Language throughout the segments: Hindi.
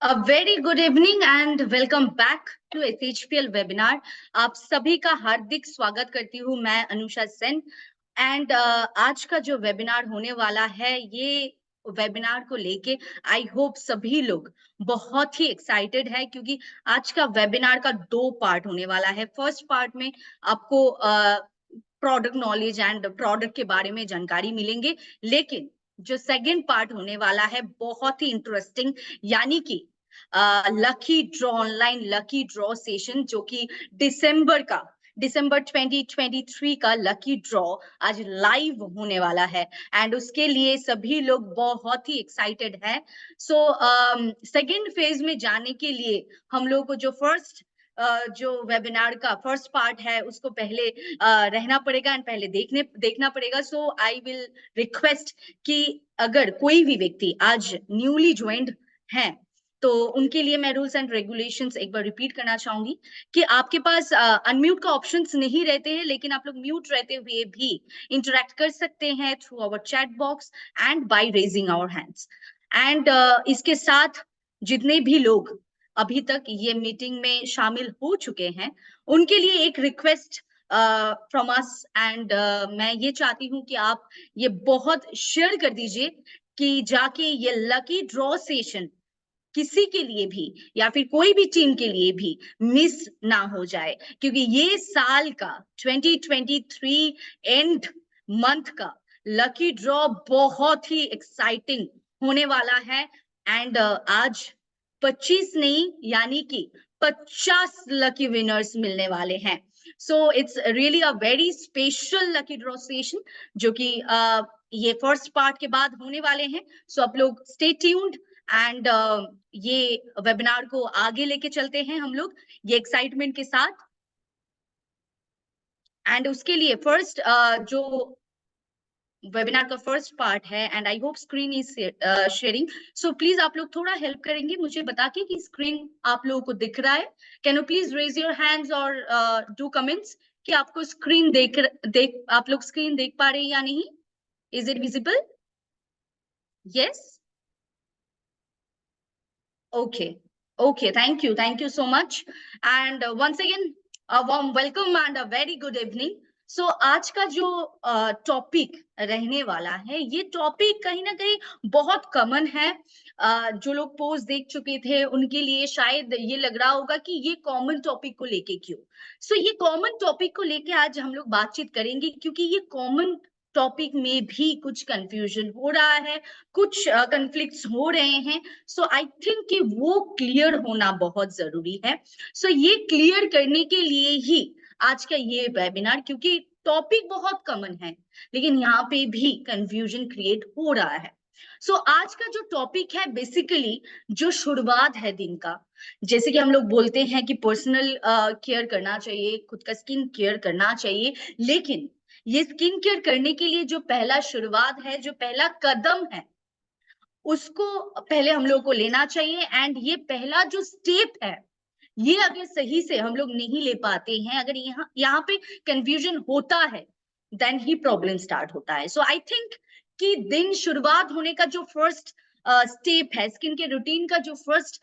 A very good evening and welcome back to SHPL webinar. आप सभी का हार्दिक स्वागत करती हूँ मैं अनुषा सेन। एंड आज का जो वेबिनार होने वाला है, ये वेबिनार को लेके आई होप सभी लोग बहुत ही एक्साइटेड है, क्योंकि आज का वेबिनार का दो पार्ट होने वाला है। फर्स्ट पार्ट में आपको प्रोडक्ट नॉलेज एंड प्रोडक्ट के बारे में जानकारी मिलेंगे, लेकिन जो सेकंड पार्ट होने वाला है बहुत ही इंटरेस्टिंग, यानी कि lucky draw, online lucky draw session, जो कि दिसंबर 2023 का लकी ड्रॉ आज लाइव होने वाला है। एंड उसके लिए सभी लोग बहुत ही एक्साइटेड हैं। सो सेकेंड फेज में जाने के लिए हम लोग को जो जो वेबिनार का फर्स्ट पार्ट है उसको पहले रहना पड़ेगा एंड पहले देखना पड़ेगा। सो आई विल रिक्वेस्ट कि अगर कोई भी व्यक्ति आज न्यूली ज्वाइंड है तो उनके लिए मैं रूल्स एंड रेगुलेशंस एक बार रिपीट करना चाहूंगी कि आपके पास अनम्यूट का ऑप्शंस नहीं रहते हैं, लेकिन आप लोग म्यूट रहते हुए भी इंटरेक्ट कर सकते हैं through our chat box and by raising our hands. And इसके साथ जितने भी लोग अभी तक ये मीटिंग में शामिल हो चुके हैं उनके लिए एक रिक्वेस्ट फ्रॉम अस। एंड मैं ये चाहती हूँ कि आप ये बहुत शेयर कर दीजिए कि जाके ये लकी ड्रॉ सेशन किसी के लिए भी या फिर कोई भी टीम के लिए भी मिस ना हो जाए, क्योंकि ये साल का 2023 एंड मंथ का लकी ड्रॉ बहुत ही एक्साइटिंग होने वाला है। एंड आज 25 नहीं, यानी कि 50 लकी विनर्स मिलने वाले हैं। So it's really a very special lucky draw session, जो कि ये फर्स्ट पार्ट के बाद होने वाले हैं। सो आप लोग स्टे ट्यून्ड एंड ये वेबिनार को आगे लेके चलते हैं हम लोग ये एक्साइटमेंट के साथ। एंड उसके लिए फर्स्ट जो वेबिनार का फर्स्ट पार्ट है, and I hope screen is sharing. So please आप लोग थोड़ा हेल्प करेंगे मुझे बता के कि स्क्रीन आप लोगों को दिख रहा है। Can you please raise your hands और डू कमेंट्स कि आपको स्क्रीन देख आप लोग स्क्रीन देख पा रहे हैं या नहीं। Is it visible? Yes, okay, okay, thank you so much. And once again a warm welcome and a very good evening. So आज का जो टॉपिक रहने वाला है, ये टॉपिक कहीं ना कहीं बहुत कॉमन है। जो लोग पोस्ट देख चुके थे उनके लिए शायद ये लग रहा होगा कि ये कॉमन टॉपिक को लेके क्यों। सो ये कॉमन टॉपिक को लेके आज हम लोग बातचीत करेंगे, क्योंकि ये कॉमन टॉपिक में भी कुछ कंफ्यूजन हो रहा है, कुछ कंफ्लिक्ट्स हो रहे हैं। सो आई थिंक कि वो क्लियर होना बहुत जरूरी है। सो ये क्लियर करने के लिए ही आज का ये वेबिनार, क्योंकि टॉपिक बहुत कॉमन है लेकिन यहाँ पे भी कंफ्यूजन क्रिएट हो रहा है। सो आज का जो टॉपिक है, बेसिकली जो शुरुआत है दिन का, जैसे कि हम लोग बोलते हैं कि पर्सनल केयर करना चाहिए, खुद का स्किन केयर करना चाहिए, लेकिन ये स्किन केयर करने के लिए जो पहला शुरुआत है, जो पहला कदम है, उसको पहले हम लोग को लेना चाहिए। एंड ये पहला जो स्टेप है, ये अगर सही से हम लोग नहीं ले पाते हैं, अगर यहाँ पे कंफ्यूजन होता है, देन ही प्रॉब्लम स्टार्ट होता है। सो आई थिंक कि दिन शुरुआत होने का जो फर्स्ट स्टेप है, स्किन के रूटीन का जो फर्स्ट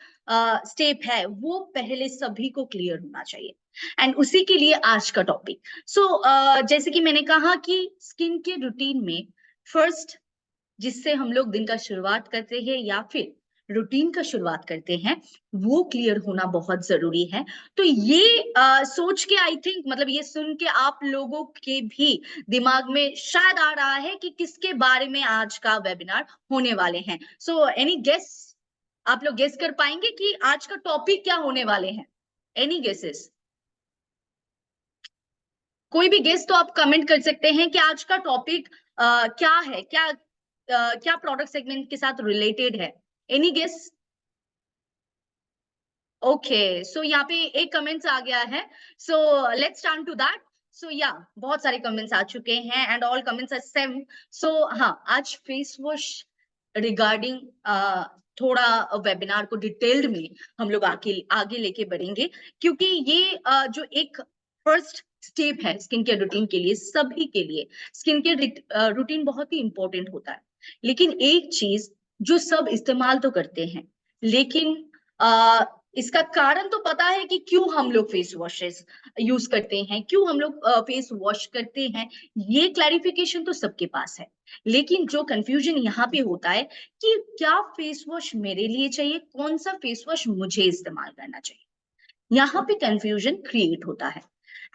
स्टेप है, वो पहले सभी को क्लियर होना चाहिए। एंड उसी के लिए आज का टॉपिक। सो जैसे कि मैंने कहा कि स्किन के रूटीन में फर्स्ट जिससे हम लोग दिन का शुरुआत करते हैं या फिर रूटीन का शुरुआत करते हैं, वो क्लियर होना बहुत जरूरी है। तो ये सोच के आई थिंक, मतलब ये सुन के आप लोगों के भी दिमाग में शायद आ रहा है कि किसके बारे में आज का वेबिनार होने वाले हैं। So any guess? आप लोग गेस कर पाएंगे कि आज का टॉपिक क्या होने वाले हैं? Any guesses? कोई भी गेस तो आप कमेंट कर सकते हैं कि आज का टॉपिक क्या है, क्या प्रोडक्ट सेगमेंट के साथ रिलेटेड है। Any guess? ओके, सो यहाँ पे एक कमेंट्स आ गया है। So let's turn to that. So या बहुत सारे कमेंट्स आ चुके हैं and all comments are same. So हाँ, आज फेस वॉश रिगार्डिंग थोड़ा वेबिनार को डिटेल्ड में हम लोग आगे आगे लेके बढ़ेंगे, क्योंकि ये जो एक फर्स्ट स्टेप है स्किन केयर रूटीन के लिए, सभी के लिए स्किन केयर रूटीन बहुत ही इंपॉर्टेंट होता है। लेकिन एक चीज जो सब इस्तेमाल तो करते हैं, लेकिन इसका कारण तो पता है कि क्यों हम लोग फेस वॉशेस यूज करते हैं, क्यों हम लोग फेस वॉश करते हैं, ये क्लैरिफिकेशन तो सबके पास है। लेकिन जो कंफ्यूजन यहाँ पे होता है कि क्या फेस वॉश मेरे लिए चाहिए, कौन सा फेस वॉश मुझे इस्तेमाल करना चाहिए, यहाँ पे कंफ्यूजन क्रिएट होता है।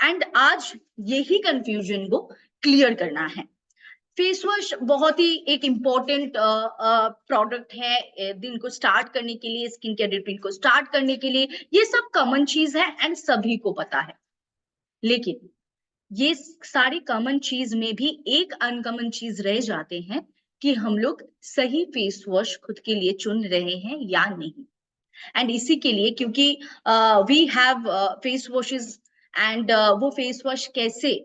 एंड आज यही कंफ्यूजन को क्लियर करना है। फेस वॉश बहुत ही एक इम्पोर्टेंट प्रोडक्ट है दिन को स्टार्ट करने के लिए, स्किन केयर रूटीन को स्टार्ट करने के लिए। ये सब कॉमन चीज है एंड सभी को पता है। लेकिन ये सारी कॉमन चीज में भी एक अनकॉमन चीज रह जाते हैं कि हम लोग सही फेस वॉश खुद के लिए चुन रहे हैं या नहीं। एंड इसी के लिए, क्योंकि we have face washes and वो फेस वॉश कैसे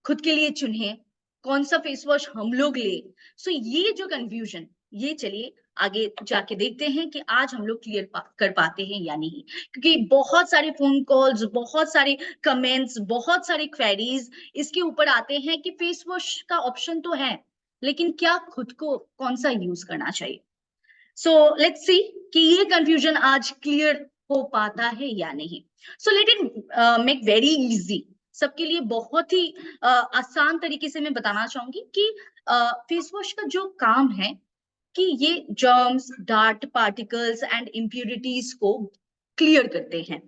खुद के लिए चुने, कौन सा फेस वॉश हम लोग ले, सो ये जो कंफ्यूजन, ये चलिए आगे जाके देखते हैं कि आज हम लोग क्लियर कर पाते हैं या नहीं। क्योंकि बहुत सारे फोन कॉल्स, बहुत सारे कमेंट्स, बहुत सारे क्वेरीज इसके ऊपर आते हैं कि फेस वॉश का ऑप्शन तो है, लेकिन क्या खुद को कौन सा यूज करना चाहिए। सो लेट्स सी कि ये कंफ्यूजन आज क्लियर हो पाता है या नहीं। So let it make very easy, सबके लिए बहुत ही आसान तरीके से मैं बताना चाहूंगी कि फेस वॉश का जो काम है कि ये germs, dart particles and impurities को क्लियर करते हैं।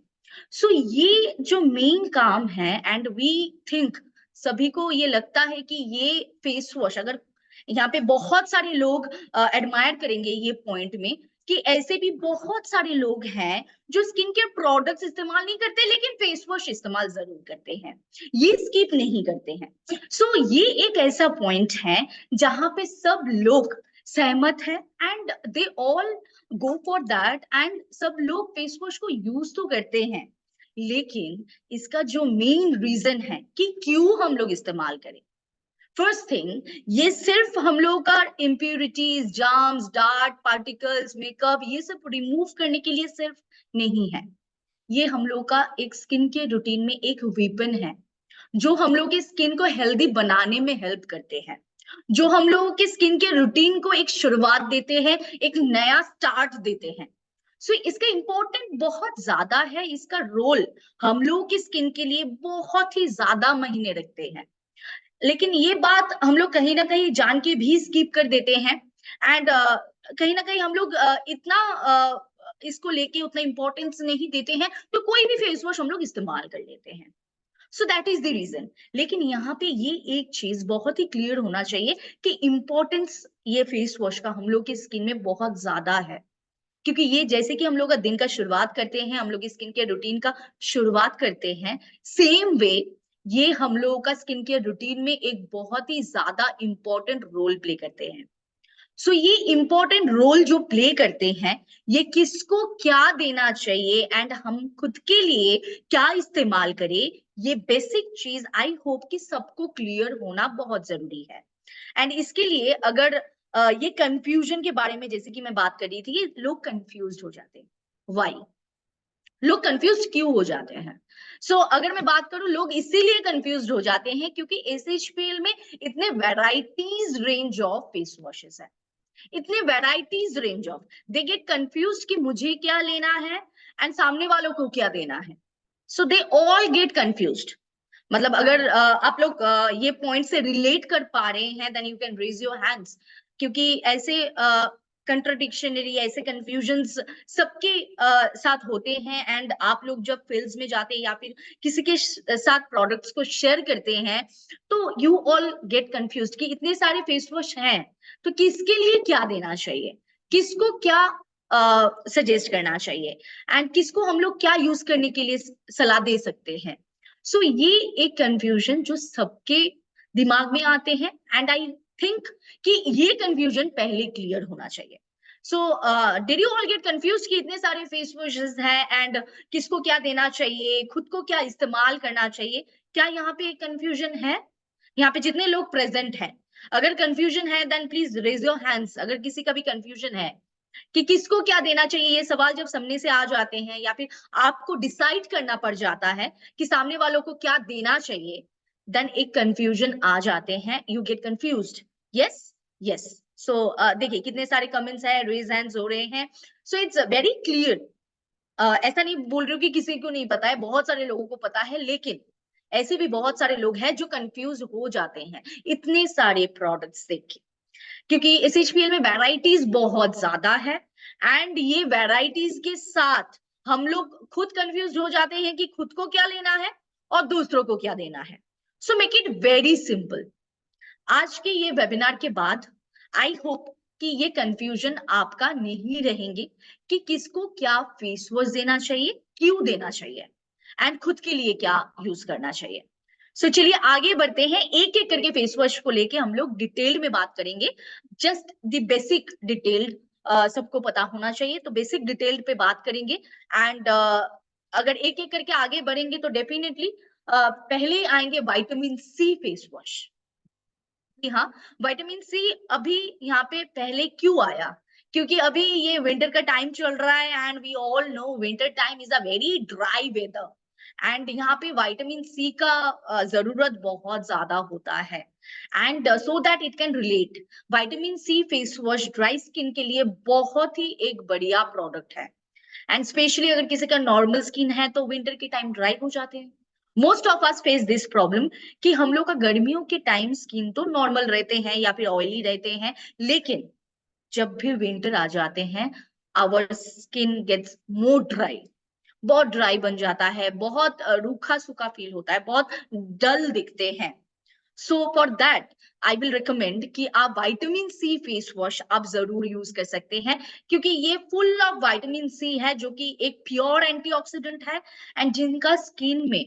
सो ये जो मेन काम है, एंड वी थिंक, सभी को ये लगता है कि ये फेस वॉश, अगर यहाँ पे बहुत सारे लोग एडमायर करेंगे ये पॉइंट में कि ऐसे भी बहुत सारे लोग हैं जो स्किन केयर प्रोडक्ट्स इस्तेमाल नहीं करते लेकिन फेस वॉश इस्तेमाल जरूर करते हैं, ये स्किप नहीं करते हैं। सो ये एक ऐसा पॉइंट है जहां पे सब लोग सहमत है and they all go for that, and सब लोग फेस वॉश को यूज तो करते हैं। लेकिन इसका जो मेन रीजन है कि क्यों हम लोग इस्तेमाल करें, फर्स्ट थिंग, ये सिर्फ हम लोगों का impurities, germs, dart particles, makeup, ये सब रिमूव करने के लिए सिर्फ नहीं है। ये हम लोग का एक स्किन के रूटीन में एक वेपन है जो हम लोग के स्किन को हेल्दी बनाने में हेल्प करते हैं, जो हम लोगों के स्किन के रूटीन को एक शुरुआत देते हैं, एक नया स्टार्ट देते हैं। सो इसका इम्पोर्टेंट बहुत ज्यादा है, इसका रोल हम लोगों की स्किन के लिए बहुत ही ज्यादा मायने रखते हैं। लेकिन ये बात हम लोग कहीं ना कहीं जान के भी स्किप कर देते हैं। एंड कहीं ना कहीं हम लोग इतना इसको लेके उतना इंपॉर्टेंस नहीं देते हैं, तो कोई भी फेस वॉश हम लोग इस्तेमाल कर लेते हैं। So that is the reason. लेकिन यहाँ पे ये एक चीज बहुत ही क्लियर होना चाहिए कि इम्पोर्टेंस ये फेस वॉश का हम लोग की स्किन में बहुत ज्यादा है। क्योंकि ये जैसे कि हम लोग का दिन का शुरुआत करते हैं, हम लोग स्किन केयर रूटीन का शुरुआत करते हैं, सेम वे ये हम लोगों का स्किन केयर रूटीन में एक बहुत ही ज्यादा इंपॉर्टेंट रोल प्ले करते हैं। सो ये इंपॉर्टेंट रोल जो प्ले करते हैं, ये किसको क्या देना चाहिए एंड हम खुद के लिए क्या इस्तेमाल करें, ये बेसिक चीज आई होप कि सबको क्लियर होना बहुत जरूरी है। एंड इसके लिए अगर ये कंफ्यूजन के बारे में जैसे कि मैं बात कर रही थी, ये लोग कंफ्यूज हो जाते हैं। वाई लोग कंफ्यूज क्यों हो जाते हैं? अगर मैं बात करूं, लोग इसीलिए कंफ्यूज हो जाते हैं क्योंकि एसएचपीएल में इतने varieties range of face washes है, इतने varieties range of, they get confuse कि मुझे क्या लेना है एंड सामने वालों को क्या देना है। सो दे ऑल गेट कंफ्यूज्ड। मतलब अगर आप लोग ये पॉइंट से रिलेट कर पा रहे हैं, then you can raise your hands. क्योंकि ऐसे कंट्रडिक्शनरी, ऐसे कंफ्यूजन्स सबके साथ होते हैं। एंड आप लोग जब फील्ड्स में जाते हैं या फिर किसी के साथ प्रोडक्ट्स को शेयर करते हैं, तो यू ऑल गेट कंफ्यूज्ड कि इतने सारे फेस वॉश हैं, तो किसके लिए क्या देना चाहिए, किसको क्या सजेस्ट करना चाहिए, एंड किसको हम लोग क्या यूज करने के लिए सलाह दे सकते हैं। ये एक कंफ्यूजन जो सबके दिमाग में आते हैं, एंड आई थिंक कि ये कंफ्यूजन पहले क्लियर होना चाहिए। Did you all get confuse कि इतने सारे फेस वॉशेस हैं एंड किसको क्या देना चाहिए, खुद को क्या इस्तेमाल करना चाहिए? क्या यहाँ पे एक कंफ्यूजन है? यहाँ पे जितने लोग प्रेजेंट हैं, अगर कंफ्यूजन है then please raise your hands. अगर किसी का भी कंफ्यूजन है कि किसको क्या देना चाहिए, ये सवाल जब सामने से आ जाते हैं या फिर आपको डिसाइड करना पड़ जाता है कि सामने वालों को क्या देना चाहिए, देन एक कंफ्यूजन आ जाते हैं, you get confused. Yes, yes. देखिए कितने सारे कमेंट्स हैं, रेज हैंड्स हो रहे हैं। इट्स वेरी क्लियर ऐसा नहीं बोल रही हूँ कि किसी को नहीं पता है, बहुत सारे लोगों को पता है, लेकिन ऐसे भी बहुत सारे लोग हैं जो कंफ्यूज हो जाते हैं इतने सारे प्रोडक्ट्स देख के, क्योंकि एसएचपीएल में वैरायटीज बहुत ज्यादा है। एंड ये वैरायटीज के साथ हम लोग खुद कंफ्यूज हो जाते हैं कि खुद को क्या लेना है और दूसरों को क्या देना है। So make it very simple. आज के ये वेबिनार के बाद आई होप कि ये कंफ्यूजन आपका नहीं रहेंगे कि किसको क्या फेस वॉश देना चाहिए, क्यों देना चाहिए एंड खुद के लिए क्या यूज करना चाहिए। सो चलिए आगे बढ़ते हैं, एक एक करके फेस वॉश को लेके हम लोग डिटेल में बात करेंगे। जस्ट द बेसिक डिटेल्ड सबको पता होना चाहिए, तो बेसिक डिटेल्ड पे बात करेंगे। एंड अगर एक एक करके आगे बढ़ेंगे तो डेफिनेटली पहले आएंगे विटामिन सी फेस वॉश। जी हाँ, विटामिन सी अभी यहाँ पे पहले क्यों आया, क्योंकि अभी ये विंटर का टाइम चल रहा है and we all know winter time is a very dry weather and यहाँ पे विटामिन सी का जरूरत बहुत ज्यादा होता है। And so that it can relate, vitamin C face wash dry skin के लिए बहुत ही एक बढ़िया प्रोडक्ट है। एंड स्पेशली अगर किसी का नॉर्मल स्किन है तो विंटर के टाइम ड्राई हो जाते हैं। Most of us face this problem कि हम लोग का गर्मियों के टाइम स्किन तो नॉर्मल रहते हैं या फिर ऑयली रहते हैं, लेकिन जब भी विंटर आ जाते हैं our skin gets more dry, बहुत ड्राई बन जाता है, बहुत रूखा सूखा फील होता है, बहुत डल दिखते हैं। So for that I will recommend कि आप विटामिन सी फेस वॉश आप जरूर यूज कर सकते हैं, क्योंकि ये फुल ऑफ विटामिन सी है जो कि एक प्योर एंटीऑक्सीडेंट है एंड जिनका स्किन में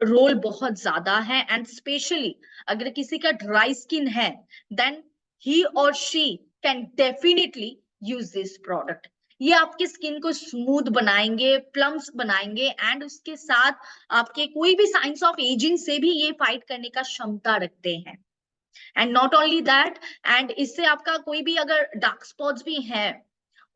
रोल बहुत ज्यादा है। एंड स्पेशली अगर किसी का ड्राई स्किन है देन ही और she can definitely use this product. ये आपकी स्किन को स्मूथ बनाएंगे, प्लम्स बनाएंगे एंड उसके साथ आपके कोई भी साइंस ऑफ एजिंग से भी ये फाइट करने का क्षमता रखते हैं। And not only that, and इससे आपका कोई भी अगर डार्क स्पॉट्स भी है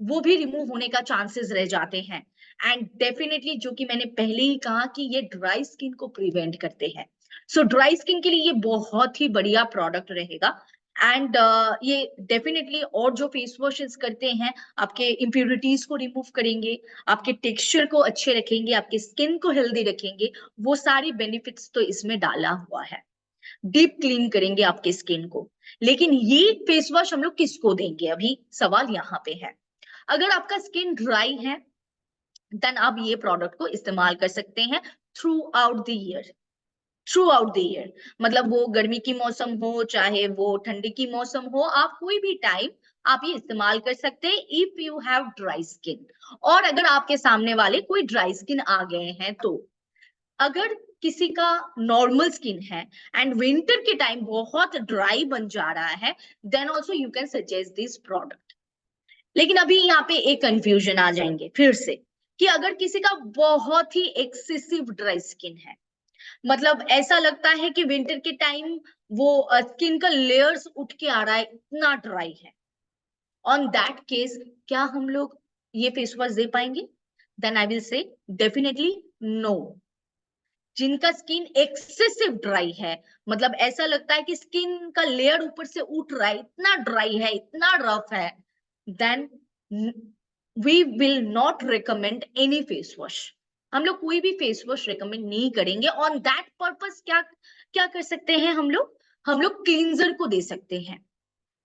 वो भी रिमूव होने का चांसेस रह जाते हैं। एंड डेफिनेटली जो कि मैंने पहले ही कहा कि ये ड्राई स्किन को प्रिवेंट करते हैं। सो ड्राई स्किन के लिए ये बहुत ही बढ़िया प्रोडक्ट रहेगा। एंड ये डेफिनेटली और जो फेस वॉशेस करते हैं आपके इम्प्योरिटीज को रिमूव करेंगे, आपके टेक्सचर को अच्छे रखेंगे, आपके स्किन को हेल्दी रखेंगे, वो सारी बेनिफिट्स तो इसमें डाला हुआ है। डीप क्लीन करेंगे आपके स्किन को। लेकिन ये फेस वॉश हम लोग किसको देंगे, अभी सवाल यहाँ पे है। अगर आपका स्किन ड्राई है देन आप ये प्रोडक्ट को इस्तेमाल कर सकते हैं through out the year. Through out the year मतलब वो गर्मी की मौसम हो चाहे वो ठंडी की मौसम हो, आप कोई भी टाइम आप ये इस्तेमाल कर सकते हैं if you have dry skin. और अगर आपके सामने वाले कोई ड्राई स्किन आ गए हैं तो, अगर किसी का नॉर्मल स्किन है एंड विंटर के टाइम बहुत ड्राई बन जा रहा है then also you can suggest this product. लेकिन अभी यहाँ पे एक कंफ्यूजन आ जाएंगे फिर से कि अगर किसी का बहुत ही एक्सेसिव ड्राई स्किन है, मतलब ऐसा लगता है कि विंटर के टाइम वो स्किन का लेयर्स उठ के आ रहा है, इतना ड्राई है, ऑन दैट केस क्या हम लोग ये फेस वॉश दे पाएंगे? Then I will say definitely no. जिनका स्किन एक्सेसिव ड्राई है, मतलब ऐसा लगता है कि स्किन का लेयर ऊपर से उठ रहा है, इतना ड्राई है, इतना रफ है, then we will not recommend any face wash. हम लोग कोई भी फेस वॉश रिकमेंड नहीं करेंगे। ऑन दैट पर्पस क्या क्या कर सकते हैं हम लोग क्लींजर को दे सकते हैं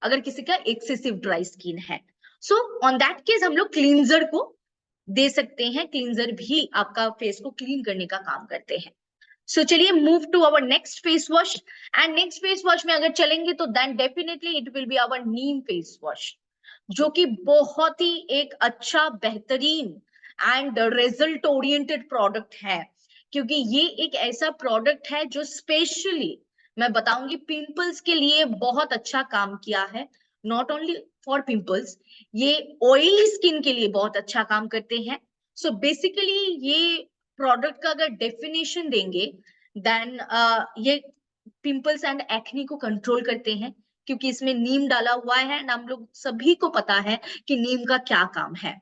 अगर किसी का एक्सेसिव ड्राई स्किन है। सो ऑन दैट केस हम लोग क्लींजर को दे सकते हैं। क्लींजर भी आपका फेस को क्लीन करने का काम करते हैं। सो चलिए move to our next face wash. And next face wash में अगर चलेंगे तो then definitely it will be our neem face wash, जो कि बहुत ही एक अच्छा बेहतरीन एंड रिजल्ट ओरिएंटेड प्रोडक्ट है, क्योंकि ये एक ऐसा प्रोडक्ट है जो स्पेशली मैं बताऊंगी पिंपल्स के लिए बहुत अच्छा काम किया है। नॉट ओनली फॉर पिंपल्स, ये ऑयली स्किन के लिए बहुत अच्छा काम करते हैं। सो बेसिकली ये प्रोडक्ट का अगर डेफिनेशन देंगे देन ये पिंपल्स एंड एक्नी को कंट्रोल करते हैं, क्योंकि इसमें नीम डाला हुआ है एंड हम लोग सभी को पता है कि नीम का क्या काम है।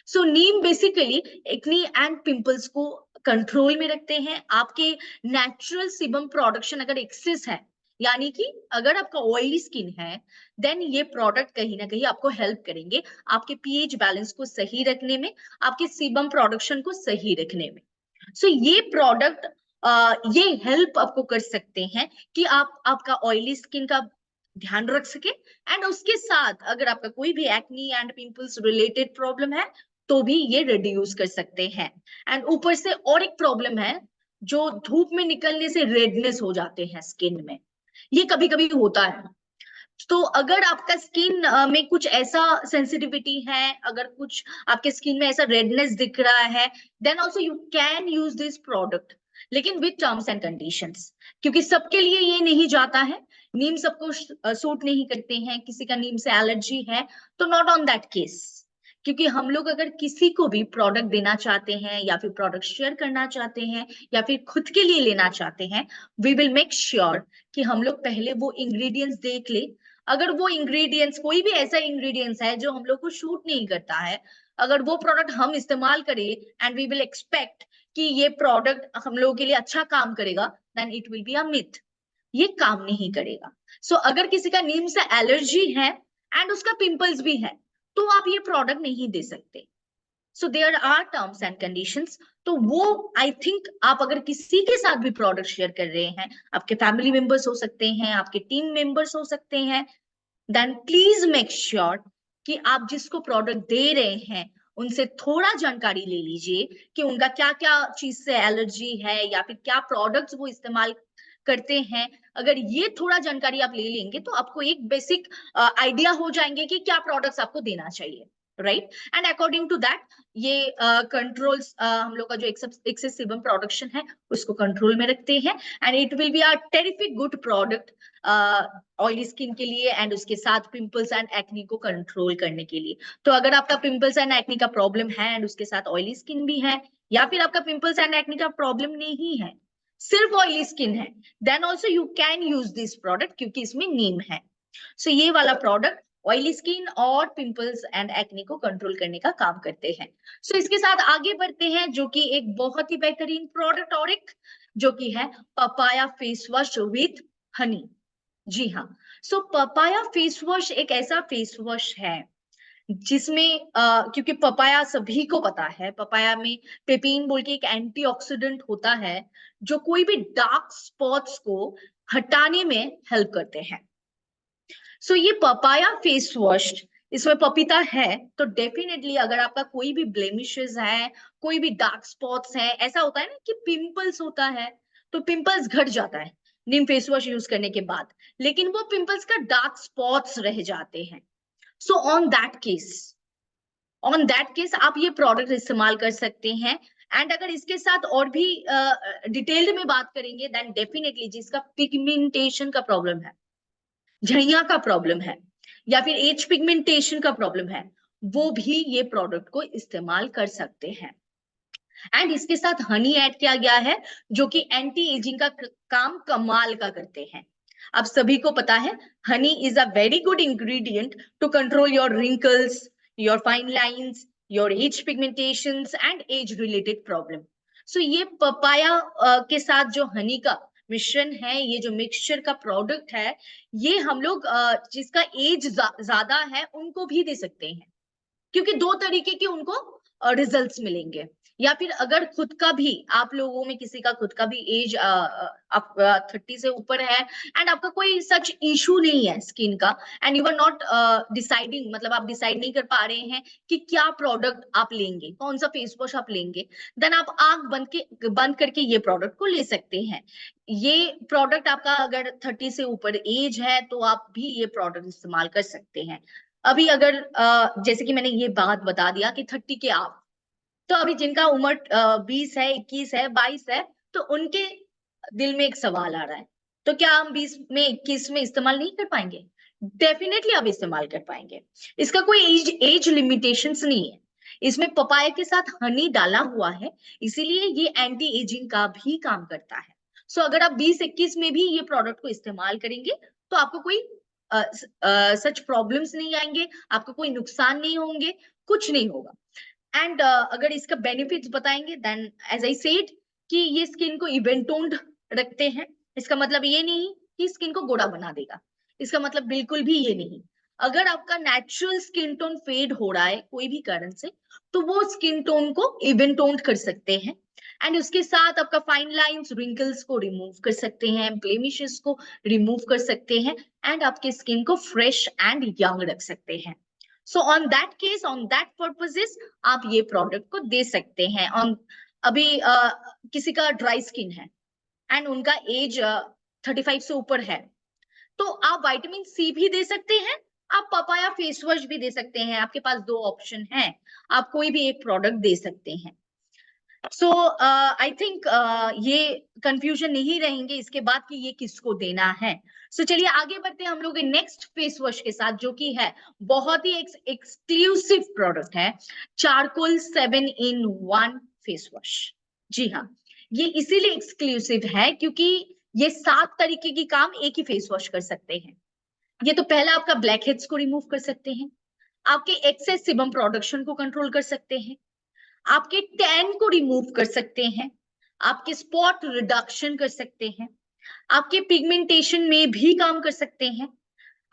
सो नीम बेसिकली एक्नी एंड पिंपल्स को कंट्रोल में रखते हैं। आपके नेचुरल सीबम प्रोडक्शन अगर एक्सेस है यानी कि अगर आपका ऑयली स्किन है देन ये प्रोडक्ट कहीं ना कहीं आपको हेल्प करेंगे आपके पीएच बैलेंस को सही रखने में, आपके सीबम प्रोडक्शन को सही रखने में। सो ये प्रोडक्ट ये हेल्प आपको कर सकते हैं कि आप आपका ऑयली स्किन का ध्यान रख सके, एंड उसके साथ अगर आपका कोई भी acne and pimples related problem है तो भी ये रिड्यूस कर सकते हैं। एंड ऊपर से और एक प्रॉब्लम है, जो धूप में निकलने से रेडनेस हो जाते हैं स्किन में, ये कभी कभी होता है। तो अगर आपका स्किन में कुछ ऐसा सेंसिटिविटी है, अगर कुछ आपके स्किन में ऐसा रेडनेस दिख रहा है, then also you can use this product, लेकिन विद टर्म्स एंड कंडीशंस, क्योंकि सबके लिए ये नहीं जाता है। नीम सबको सूट नहीं करते हैं, किसी का नीम से एलर्जी है, तो नॉट ऑन दैट केस। क्योंकि हम लोग अगर किसी को भी प्रोडक्ट देना चाहते हैं या फिर प्रोडक्ट शेयर करना चाहते हैं या फिर खुद के लिए लेना चाहते हैं, वी विल मेक श्योर कि हम लोग पहले वो इंग्रेडिएंट्स देख ले। अगर वो इंग्रेडिएंट्स कोई भी ऐसा इंग्रेडिएंट्स है जो हम लोग को शूट नहीं करता है, अगर वो प्रोडक्ट हम इस्तेमाल करें एंड वी विल एक्सपेक्ट कि ये प्रोडक्ट हम लोगों के लिए अच्छा काम करेगा, then it will be a myth. ये काम नहीं करेगा। सो अगर किसी का नीम से एलर्जी है एंड उसका पिंपल्स भी है, तो आप ये प्रोडक्ट नहीं दे सकते। So there are terms and conditions. तो वो आई थिंक आप अगर किसी के साथ भी प्रोडक्ट शेयर कर रहे हैं, आपके फैमिली मेंबर्स हो सकते हैं, आपके टीम मेंबर्स हो सकते हैं, देन प्लीज मेक श्योर कि आप जिसको प्रोडक्ट दे रहे हैं उनसे थोड़ा जानकारी ले लीजिए कि उनका क्या क्या चीज से एलर्जी है या फिर क्या प्रोडक्ट्स वो इस्तेमाल करते हैं। अगर ये थोड़ा जानकारी आप ले लेंगे तो आपको एक बेसिक आइडिया हो जाएंगे कि क्या प्रोडक्ट्स आपको देना चाहिए, right. And according to that ये कंट्रोल्स हम लोग का जो एक्सेस सीबम प्रोडक्शन है उसको कंट्रोल में रखते हैं, and it will be a terrific good product oily skin के लिए एंड उसके साथ पिंपल्स एंड एक्नी को कंट्रोल करने के लिए। तो अगर आपका पिंपल्स एंड एक्नी का प्रॉब्लम है एंड उसके साथ ऑयली स्किन भी है, या फिर आपका पिंपल्स एंड एक्नी का प्रॉब्लम नहीं है, सिर्फ ऑयली स्किन है, then also you can use this product क्योंकि इसमें नीम है। सो ये वाला प्रोडक्ट ऑयली स्किन और पिंपल्स एंड एक्ने को कंट्रोल करने का काम करते हैं। सो इसके साथ आगे बढ़ते हैं, जो कि एक बहुत ही बेहतरीन प्रोडक्ट और एक जो कि है papaya face wash with honey. जी हाँ। सो पपाया फेस वॉश एक ऐसा फेस वॉश है जिसमें क्योंकि पपाया सभी को पता है, पपाया में पेपिन बोल के एक एंटीऑक्सीडेंट होता है जो कोई भी डार्क स्पॉट्स को हटाने में हेल्प करते हैं। सो ये पपाया फेस वॉश, इसमें पपीता है, तो डेफिनेटली अगर आपका कोई भी ब्लेमिशेस है, कोई भी डार्क स्पॉट्स है, ऐसा होता है ना कि पिंपल्स होता है, तो पिंपल्स घट जाता है नीम फेस वॉश यूज करने के बाद, लेकिन वो पिंपल्स का डार्क स्पॉट्स रह जाते हैं। सो ऑन दैट केस आप ये प्रोडक्ट इस्तेमाल कर सकते हैं। एंड अगर इसके साथ और भी डिटेल्ड में बात करेंगे, देन डेफिनेटली जिसका पिगमेंटेशन का प्रॉब्लम है, झड़िया का प्रॉब्लम है, या फिर एज पिगमेंटेशन का प्रॉब्लम है, वो भी ये प्रोडक्ट को इस्तेमाल कर सकते हैं। एंड इसके साथ हनी ऐड किया गया है जो कि एंटी एजिंग का काम कमाल का करते हैं। अब सभी को पता है honey is a very good ingredient to control your wrinkles, your fine lines, your age pigmentations and age related problem. So ये पपाया के साथ जो हनी का मिश्रण है, ये जो मिक्सचर का प्रोडक्ट है, ये हम लोग जिसका एज ज्यादा है उनको भी दे सकते हैं, क्योंकि दो तरीके के उनको रिजल्ट्स मिलेंगे। या फिर अगर खुद का भी आप लोगों में किसी का खुद का भी एज 30 से ऊपर है एंड आपका कोई सच इशू नहीं है स्किन का, and you are not deciding, मतलब आप डिसाइड नहीं कर पा रहे हैं कि क्या प्रोडक्ट आप लेंगे, कौन सा फेस वॉश आप लेंगे, देन आप आंख बंद करके ये प्रोडक्ट को ले सकते हैं। ये प्रोडक्ट आपका अगर 30 से ऊपर एज है तो आप भी ये प्रोडक्ट इस्तेमाल कर सकते हैं। अभी अगर जैसे कि मैंने ये बात बता दिया कि 30 के आप, तो अभी जिनका उम्र 20 है, 21 है, 22 है, तो उनके दिल में एक सवाल आ रहा है, तो क्या हम 20 में 21 में इस्तेमाल नहीं कर पाएंगे? डेफिनेटली आप इस्तेमाल कर पाएंगे। इसका कोई एज लिमिटेशंस नहीं है। इसमें पपाया के साथ हनी डाला हुआ है, इसीलिए ये एंटी एजिंग का भी काम करता है। सो अगर आप 20-21 में भी ये प्रोडक्ट को इस्तेमाल करेंगे तो आपको कोई सच प्रॉब्लम्स नहीं आएंगे, आपको कोई नुकसान नहीं होंगे, कुछ नहीं होगा। एंड अगर इसका बेनिफिट्स बताएंगे, देन एज आई सेड कि ये स्किन को इवन टोन्ड रखते हैं। इसका मतलब ये नहीं कि स्किन को गोरा बना देगा। इसका मतलब बिल्कुल भी ये नहीं। अगर आपका नेचुरल स्किन टोन फेड हो रहा है कोई भी कारण से, तो वो स्किन टोन को इवन टोन कर सकते हैं। एंड उसके साथ आपका फाइन लाइंस, रिंकल्स को रिमूव कर सकते हैं, ब्लेमिशेस को रिमूव कर सकते हैं, एंड आपके स्किन को फ्रेश एंड यंग रख सकते हैं। सो on that case, on that purposes आप ये प्रोडक्ट को दे सकते हैं। ऑन अभी किसी का ड्राई स्किन है एंड उनका एज 35 से ऊपर है, तो आप विटामिन सी भी दे सकते हैं, आप पपाया फेस वॉश भी दे सकते हैं। आपके पास दो ऑप्शन है, आप कोई भी एक प्रोडक्ट दे सकते हैं। सो आई थिंक ये कंफ्यूजन नहीं रहेंगे इसके बाद कि ये किसको देना है। सो चलिए आगे बढ़ते हैं हम लोग नेक्स्ट फेस वॉश के साथ, जो कि है बहुत ही एक्सक्लूसिव प्रोडक्ट है, चारकोल 7-in-1 फेस वॉश। जी हाँ, ये इसीलिए एक्सक्लूसिव है क्योंकि ये 7 तरीके की काम एक ही फेस वॉश कर सकते हैं। ये तो पहला आपका ब्लैक हेड्स को रिमूव कर सकते हैं, आपके एक्सेस सिबम प्रोडक्शन को कंट्रोल कर सकते हैं, आपके टैन को रिमूव कर सकते हैं, आपके स्पॉट रिडक्शन कर सकते हैं, आपके पिगमेंटेशन में भी काम कर सकते हैं,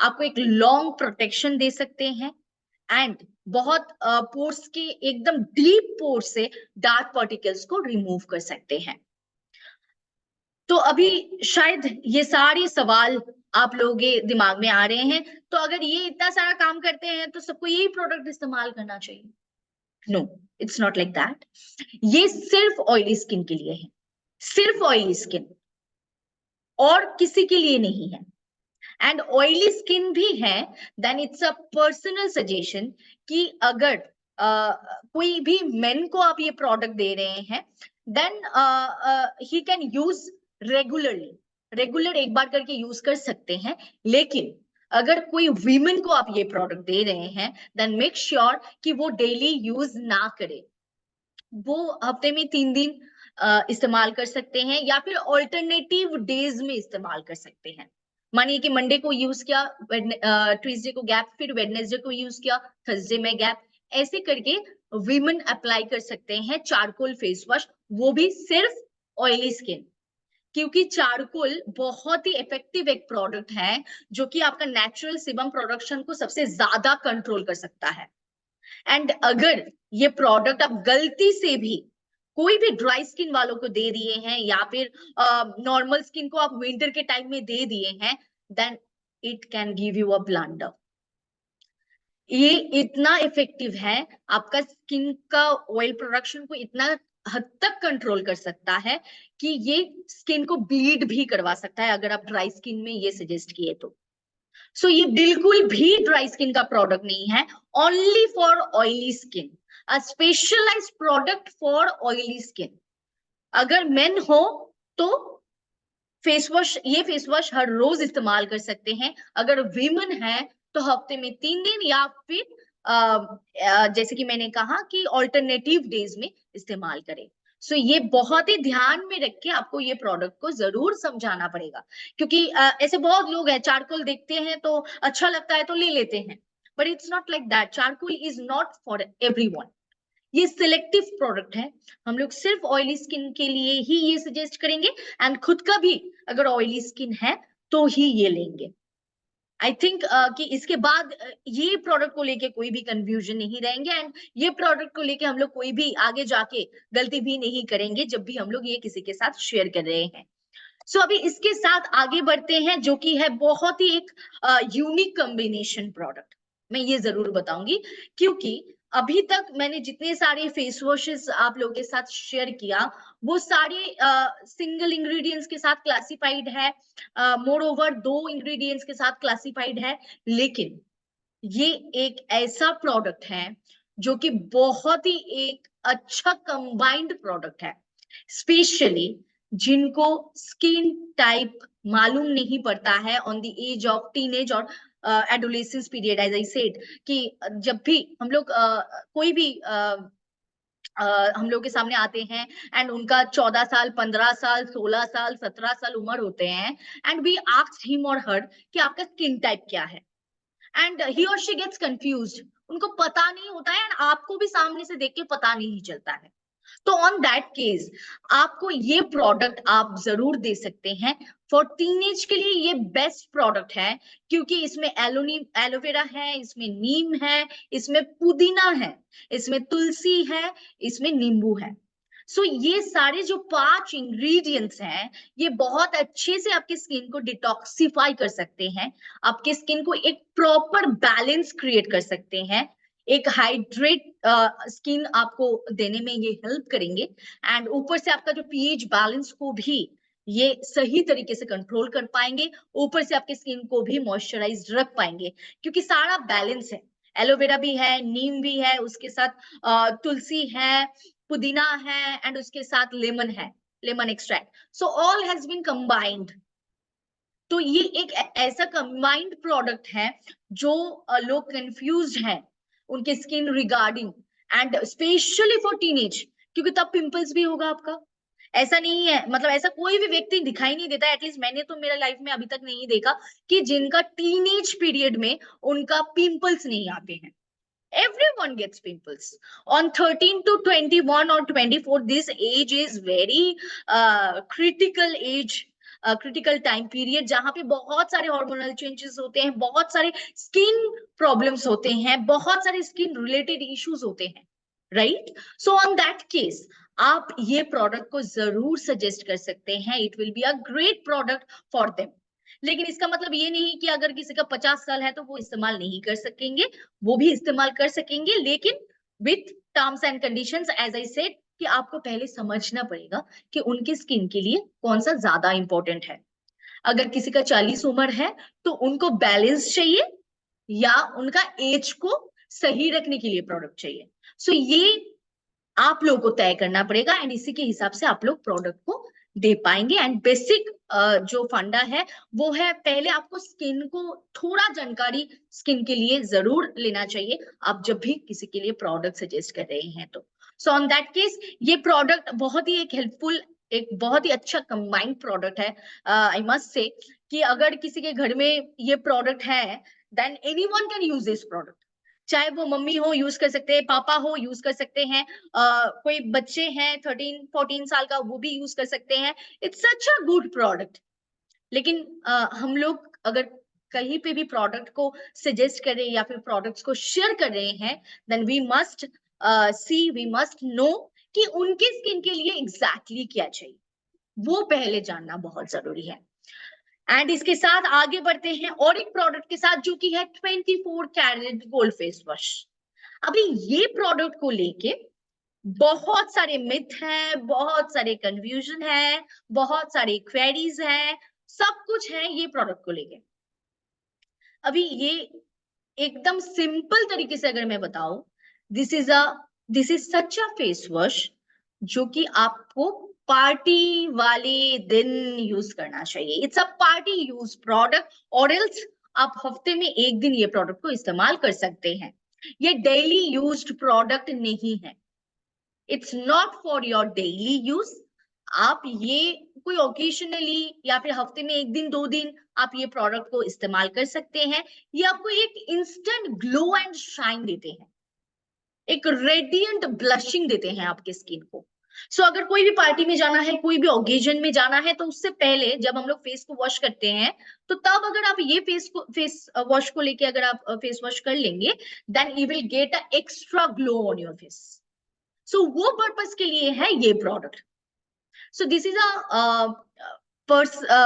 आपको एक लॉन्ग प्रोटेक्शन दे सकते हैं, एंड बहुत पोर्स के एकदम डीप पोर्स से डार्क पार्टिकल्स को रिमूव कर सकते हैं। तो अभी शायद ये सारे सवाल आप लोगों के दिमाग में आ रहे हैं, तो अगर ये इतना सारा काम करते हैं तो सबको यही प्रोडक्ट इस्तेमाल करना चाहिए। No, it's not like that. ये सिर्फ ऑयली स्किन के लिए है, सिर्फ ऑयली स्किन, और किसी के लिए नहीं है। एंड ऑयली स्किन भी है, then it's a personal suggestion कि अगर कोई भी मेन को आप ये प्रोडक्ट दे रहे हैं, then he can use regular एक बार करके यूज कर सकते हैं। लेकिन अगर कोई वीमेन को आप ये प्रोडक्ट दे रहे हैं, देन मेक श्योर कि वो डेली यूज ना करे। वो हफ्ते में 3 दिन इस्तेमाल कर सकते हैं, या फिर ऑल्टरनेटिव डेज में इस्तेमाल कर सकते हैं। मानिए कि मंडे को यूज किया, ट्यूसडे को गैप, फिर वेडनेसडे को यूज किया, थर्सडे में गैप, ऐसे करके वीमेन अप्लाई कर सकते हैं चारकोल फेस वॉश, वो भी सिर्फ ऑयली स्किन। क्योंकि चारकोल बहुत ही इफेक्टिव एक प्रोडक्ट है जो कि आपका नेचुरल सिबम प्रोडक्शन को सबसे ज्यादा कंट्रोल कर सकता है। एंड अगर ये प्रोडक्ट आप गलती से भी कोई भी ड्राई स्किन वालों को दे दिए हैं, या फिर नॉर्मल स्किन को आप विंटर के टाइम में दे दिए हैं, then it can give you a blunder. ये इतना इफेक्टिव है, आपका स्किन का ऑयल प्रोडक्शन को इतना हद तक कंट्रोल कर सकता है कि ये स्किन को ब्लीड भी करवा सकता है, अगर आप ड्राई स्किन में ये सजेस्ट किए तो। सो ये बिल्कुल भी ड्राई स्किन का प्रोडक्ट नहीं है, only for oily skin, a specialised product for oily skin. अगर मेन हो तो फेस वॉश, ये फेस वॉश हर रोज इस्तेमाल कर सकते हैं। अगर वीमेन है तो हफ्ते में 3 दिन, या फिर जैसे कि मैंने कहा कि ऑल्टरनेटिव डेज में इस्तेमाल करें। सो ये बहुत ही ध्यान में रख के आपको ये प्रोडक्ट को जरूर समझाना पड़ेगा, क्योंकि ऐसे बहुत लोग हैं चारकोल देखते हैं तो अच्छा लगता है तो ले लेते हैं, but it's not like that. Charcoal is not for everyone, ये सिलेक्टिव प्रोडक्ट है। हम लोग सिर्फ ऑयली स्किन के लिए ही ये सजेस्ट करेंगे, एंड खुद का भी अगर ऑयली स्किन है तो ही ये लेंगे। आई थिंक कि इसके बाद ये प्रोडक्ट को लेके कोई भी कंफ्यूजन नहीं रहेंगे, एंड ये प्रोडक्ट को लेके हम लोग कोई भी आगे जाके गलती भी नहीं करेंगे जब भी हम लोग ये किसी के साथ शेयर कर रहे हैं। सो अभी इसके साथ आगे बढ़ते हैं, जो कि है बहुत ही एक यूनिक कॉम्बिनेशन प्रोडक्ट। मैं ये जरूर बताऊंगी, क्योंकि अभी तक मैंने जितने सारे फेस वॉशेस आप लोगों के साथ शेयर किया, वो सारे सिंगल इंग्रेडिएंट्स के साथ क्लासिफाइड है, मोर ओवर 2 इंग्रेडिएंट्स के साथ क्लासिफाइड है। लेकिन ये एक ऐसा प्रोडक्ट है जो कि बहुत ही एक अच्छा कंबाइंड प्रोडक्ट है, स्पेशली जिनको स्किन टाइप मालूम नहीं पड़ता है on the age of teenage और adolescence period. As I said कि जब भी हम लोग कोई भी हम लोग के सामने आते हैं, एंड उनका 14 साल, 15 साल, 16 साल, 17 साल उम्र होते हैं, एंड वी आस्क्ड हिम और हर कि आपका स्किन टाइप क्या है, एंड ही और शी गेट्स कंफ्यूज्ड, उनको पता नहीं होता है, एंड आपको भी सामने से देख के पता नहीं चलता है। तो ऑन दैट केस आपको ये प्रोडक्ट आप जरूर दे सकते हैं। फॉर टीनेज के लिए ये बेस्ट प्रोडक्ट है, क्योंकि इसमें एलोवेरा है, इसमें नीम है, इसमें पुदीना है, इसमें तुलसी है, इसमें नींबू है। सो ये सारे जो 5 इंग्रेडिएंट्स हैं, ये बहुत अच्छे से आपकी स्किन को डिटॉक्सिफाई कर सकते हैं, आपके स्किन को एक प्रॉपर बैलेंस क्रिएट कर सकते हैं, एक हाइड्रेट स्किन आपको देने में ये हेल्प करेंगे। एंड ऊपर से आपका जो पीएच बैलेंस को भी ये सही तरीके से कंट्रोल कर पाएंगे, ऊपर से आपके स्किन को भी मॉइस्चराइज्ड रख पाएंगे, क्योंकि सारा बैलेंस है। एलोवेरा भी है, नीम भी है, उसके साथ तुलसी है, पुदीना है, एंड उसके साथ लेमन है, lemon extract. So all has been combined. तो ये एक ऐसा कंबाइंड प्रोडक्ट है जो लोग कंफ्यूज्ड हैं उनके skin regarding, and specially for teenage, क्योंकि तब पिंपल्स भी होगा आपका। ऐसा नहीं है, मतलब ऐसा कोई भी व्यक्ति दिखाई नहीं देता, एटलीस्ट मैंने तो मेरा लाइफ में अभी तक नहीं देखा कि जिनका टीनेज पीरियड में उनका पिंपल्स नहीं आते हैं। Everyone gets pimples on 13 to 21 or 24. This age is very critical age, critical time period, जहां पे बहुत सारे हार्मोनल चेंजेस होते हैं, बहुत सारे स्किन प्रॉब्लम्स होते हैं, बहुत सारे स्किन रिलेटेड इश्यूज होते हैं, right? So on that case आप ये प्रोडक्ट को जरूर सजेस्ट कर सकते हैं। It will be a great product for them. लेकिन इसका मतलब ये नहीं कि अगर किसी का 50 साल है तो वो इस्तेमाल नहीं कर सकेंगे, वो भी इस्तेमाल कर सकेंगे, लेकिन with terms and conditions. As I said कि आपको पहले समझना पड़ेगा कि उनकी स्किन के लिए कौन सा ज्यादा इंपॉर्टेंट है। अगर किसी का 40 उम्र है तो उनको बैलेंस चाहिए, या उनका एज को सही रखने के लिए प्रोडक्ट चाहिए। सो ये आप लोगों को तय करना पड़ेगा, एंड इसी के हिसाब से आप लोग प्रोडक्ट को दे पाएंगे। एंड बेसिक जो फंडा है वो है, पहले आपको स्किन को थोड़ा जानकारी स्किन के लिए जरूर लेना चाहिए आप जब भी किसी के लिए प्रोडक्ट सजेस्ट कर रहे हैं तो। सो ऑन दैट केस ये प्रोडक्ट बहुत ही एक हेल्पफुल, एक बहुत ही अच्छा कंबाइंड प्रोडक्ट है। आई मस्ट से कि अगर किसी के घर में ये प्रोडक्ट है, than anyone can use this product. चाहे वो मम्मी हो यूज कर सकते हैं, पापा हो यूज कर सकते हैं, कोई बच्चे हैं 13-14 साल का वो भी यूज कर सकते हैं। It's such a good product. लेकिन हम लोग अगर कहीं पे भी प्रोडक्ट को सजेस्ट कर रहे हैं या फिर प्रोडक्ट्स को शेयर कर रहे हैं, then we must we must know कि उनके स्किन के लिए एग्जैक्टली क्या चाहिए, वो पहले जानना बहुत जरूरी है। एंड इसके साथ आगे बढ़ते हैं और एक प्रोडक्ट के साथ, जो कि है 24 कैरेट गोल्ड फेस वॉश। अभी ये प्रोडक्ट को लेके बहुत सारे मिथ हैं, बहुत सारे कंफ्यूजन है, बहुत सारे क्वेरीज हैं, सब कुछ है ये प्रोडक्ट को लेके। अभी ये एकदम सिंपल तरीके से अगर मैं बताऊं, this is such a face wash जो कि आपको पार्टी वाले दिन यूज करना चाहिए। It's a party use product, और एल्स आप हफ्ते में एक दिन ये प्रोडक्ट को इस्तेमाल कर सकते हैं। ये डेली यूज्ड प्रोडक्ट नहीं है, it's not for your daily use. आप ये कोई ओकेशनली या फिर हफ्ते में एक दिन 2 दिन आप ये प्रोडक्ट को इस्तेमाल कर सकते हैं। ये आपको एक इंस्टेंट ग्लो एंड शाइन देते हैं, एक रेडिएंट ब्लशिंग देते हैं आपके स्किन को। सो अगर कोई भी पार्टी में जाना है, कोई भी ओकेजन में जाना है, तो उससे पहले जब हम लोग फेस को वॉश करते हैं, तो तब अगर आप ये फेस वॉश को लेके अगर आप फेस वॉश कर लेंगे, then you will get a extra glow on your face. So वो पर्पस के लिए है ये product. So this is a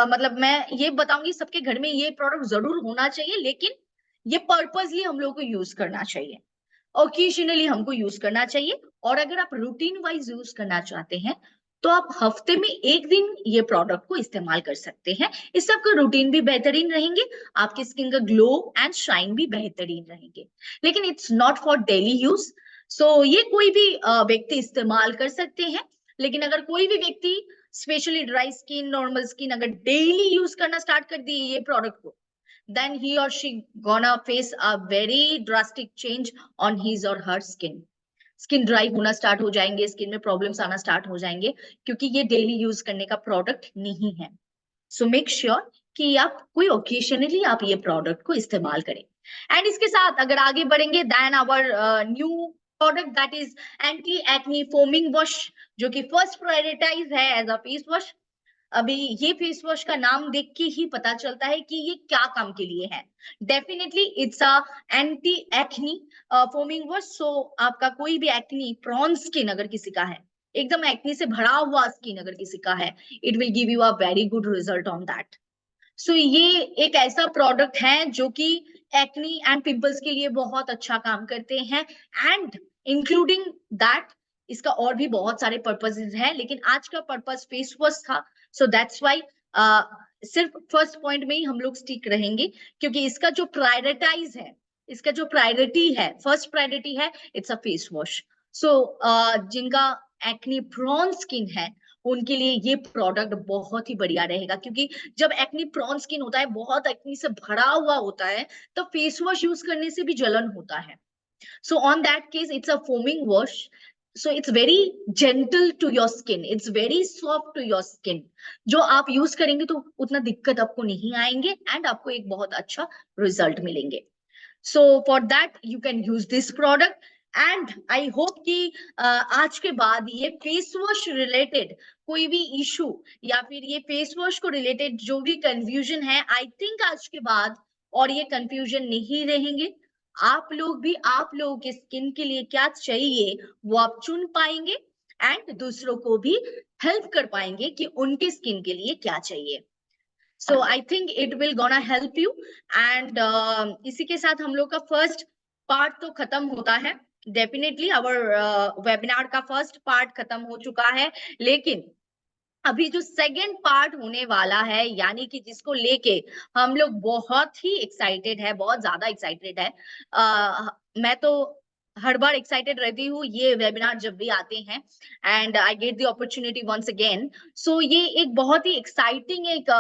मतलब मैं ये बताऊंगी सबके घर में ये प्रोडक्ट जरूर होना चाहिए, लेकिन ये पर्पसली हम लोग को यूज करना चाहिए, ओकेजनली हमको यूज करना चाहिए। और अगर आप रूटीन वाइज यूज करना चाहते हैं तो आप हफ्ते में एक दिन ये प्रोडक्ट को इस्तेमाल कर सकते हैं। इससे आपका रूटीन भी बेहतरीन रहेंगे, आपकी स्किन का ग्लो एंड शाइन भी बेहतरीन रहेंगे। लेकिन it's not for daily use. So ये कोई भी व्यक्ति इस्तेमाल कर सकते हैं। लेकिन अगर कोई भी व्यक्ति specially dry skin, normal skin अगर डेली यूज करना स्टार्ट कर दिए ये प्रोडक्ट को, then he or she gonna face a very drastic change on his or her skin. Skin dry होना स्टार्ट हो जाएंगे, स्किन में प्रॉब्लम्स आना स्टार्ट हो जाएंगे, क्योंकि ये डेली यूज करने का प्रोडक्ट नहीं है। सो मेक श्योर कि आप कोई ओकेशनली आप ये प्रोडक्ट को इस्तेमाल करें। एंड इसके साथ अगर आगे बढ़ेंगे, then our new product that is anti acne foaming wash, जो कि फर्स्ट प्रायोरिटाइज है एज अ फेस वॉश। अभी ये फेस वॉश का नाम देख के ही पता चलता है कि ये क्या काम के लिए है। Definitely it's a anti acne foaming wash. So आपका कोई भी एक्नी प्रॉन स्किन अगर किसी का है, एकदम एक्नी से भरा हुआ स्किन अगर किसी का है, it will give you a very good result on that. So ये एक ऐसा प्रोडक्ट है जो कि एक्नी एंड पिंपल्स के लिए बहुत अच्छा काम करते हैं, एंड इंक्लूडिंग दैट इसका और भी बहुत सारे पर्पसेस हैं, लेकिन आज का पर्पस फेस वॉश था। सो दैट्स वाई सिर्फ फर्स्ट पॉइंट में ही हम लोग स्टिक रहेंगे, क्योंकि इसका जो प्रायोरिटाइज है, इसका जो प्रायोरिटी है, फर्स्ट प्रायोरिटी है, इट्स अ फेस वॉश। सो जिनका एक्नी प्रोन स्किन है उनके लिए ये प्रोडक्ट बहुत ही बढ़िया रहेगा, क्योंकि जब एक्नी प्रॉन स्किन होता है, बहुत एक्नी से भरा हुआ होता है, तो फेस वॉश यूज करने से भी जलन होता है। So on that case it's a foaming wash, so it's very gentle to your skin, it's very soft to your skin. जो आप यूज करेंगे तो उतना दिक्कत आपको नहीं आएंगे, एंड आपको एक बहुत अच्छा रिजल्ट मिलेंगे। सो for that you can use this product, and I hope कि आज के बाद ये फेस वॉश रिलेटेड कोई भी इशू या फिर ये फेस वॉश को रिलेटेड जो भी कंफ्यूजन है, आई थिंक आज के बाद और ये कंफ्यूजन नहीं रहेंगे। आप लोग भी आप लोगों के स्किन के लिए क्या चाहिए वो आप चुन पाएंगे, एंड दूसरों को भी हेल्प कर पाएंगे कि उनके स्किन के लिए क्या चाहिए। So I think it will gonna help you, and इसी के साथ हम लोग का फर्स्ट पार्ट तो खत्म होता है। डेफिनेटली आवर वेबिनार का फर्स्ट पार्ट खत्म हो चुका है, लेकिन अभी जो सेकंड पार्ट होने वाला है, यानी कि जिसको लेके हम लोग बहुत ही एक्साइटेड है, बहुत ज्यादा एक्साइटेड है। मैं तो हर बार एक्साइटेड रहती हूँ ये वेबिनार जब भी आते हैं, and I get the opportunity once again. So ये एक बहुत ही एक्साइटिंग एक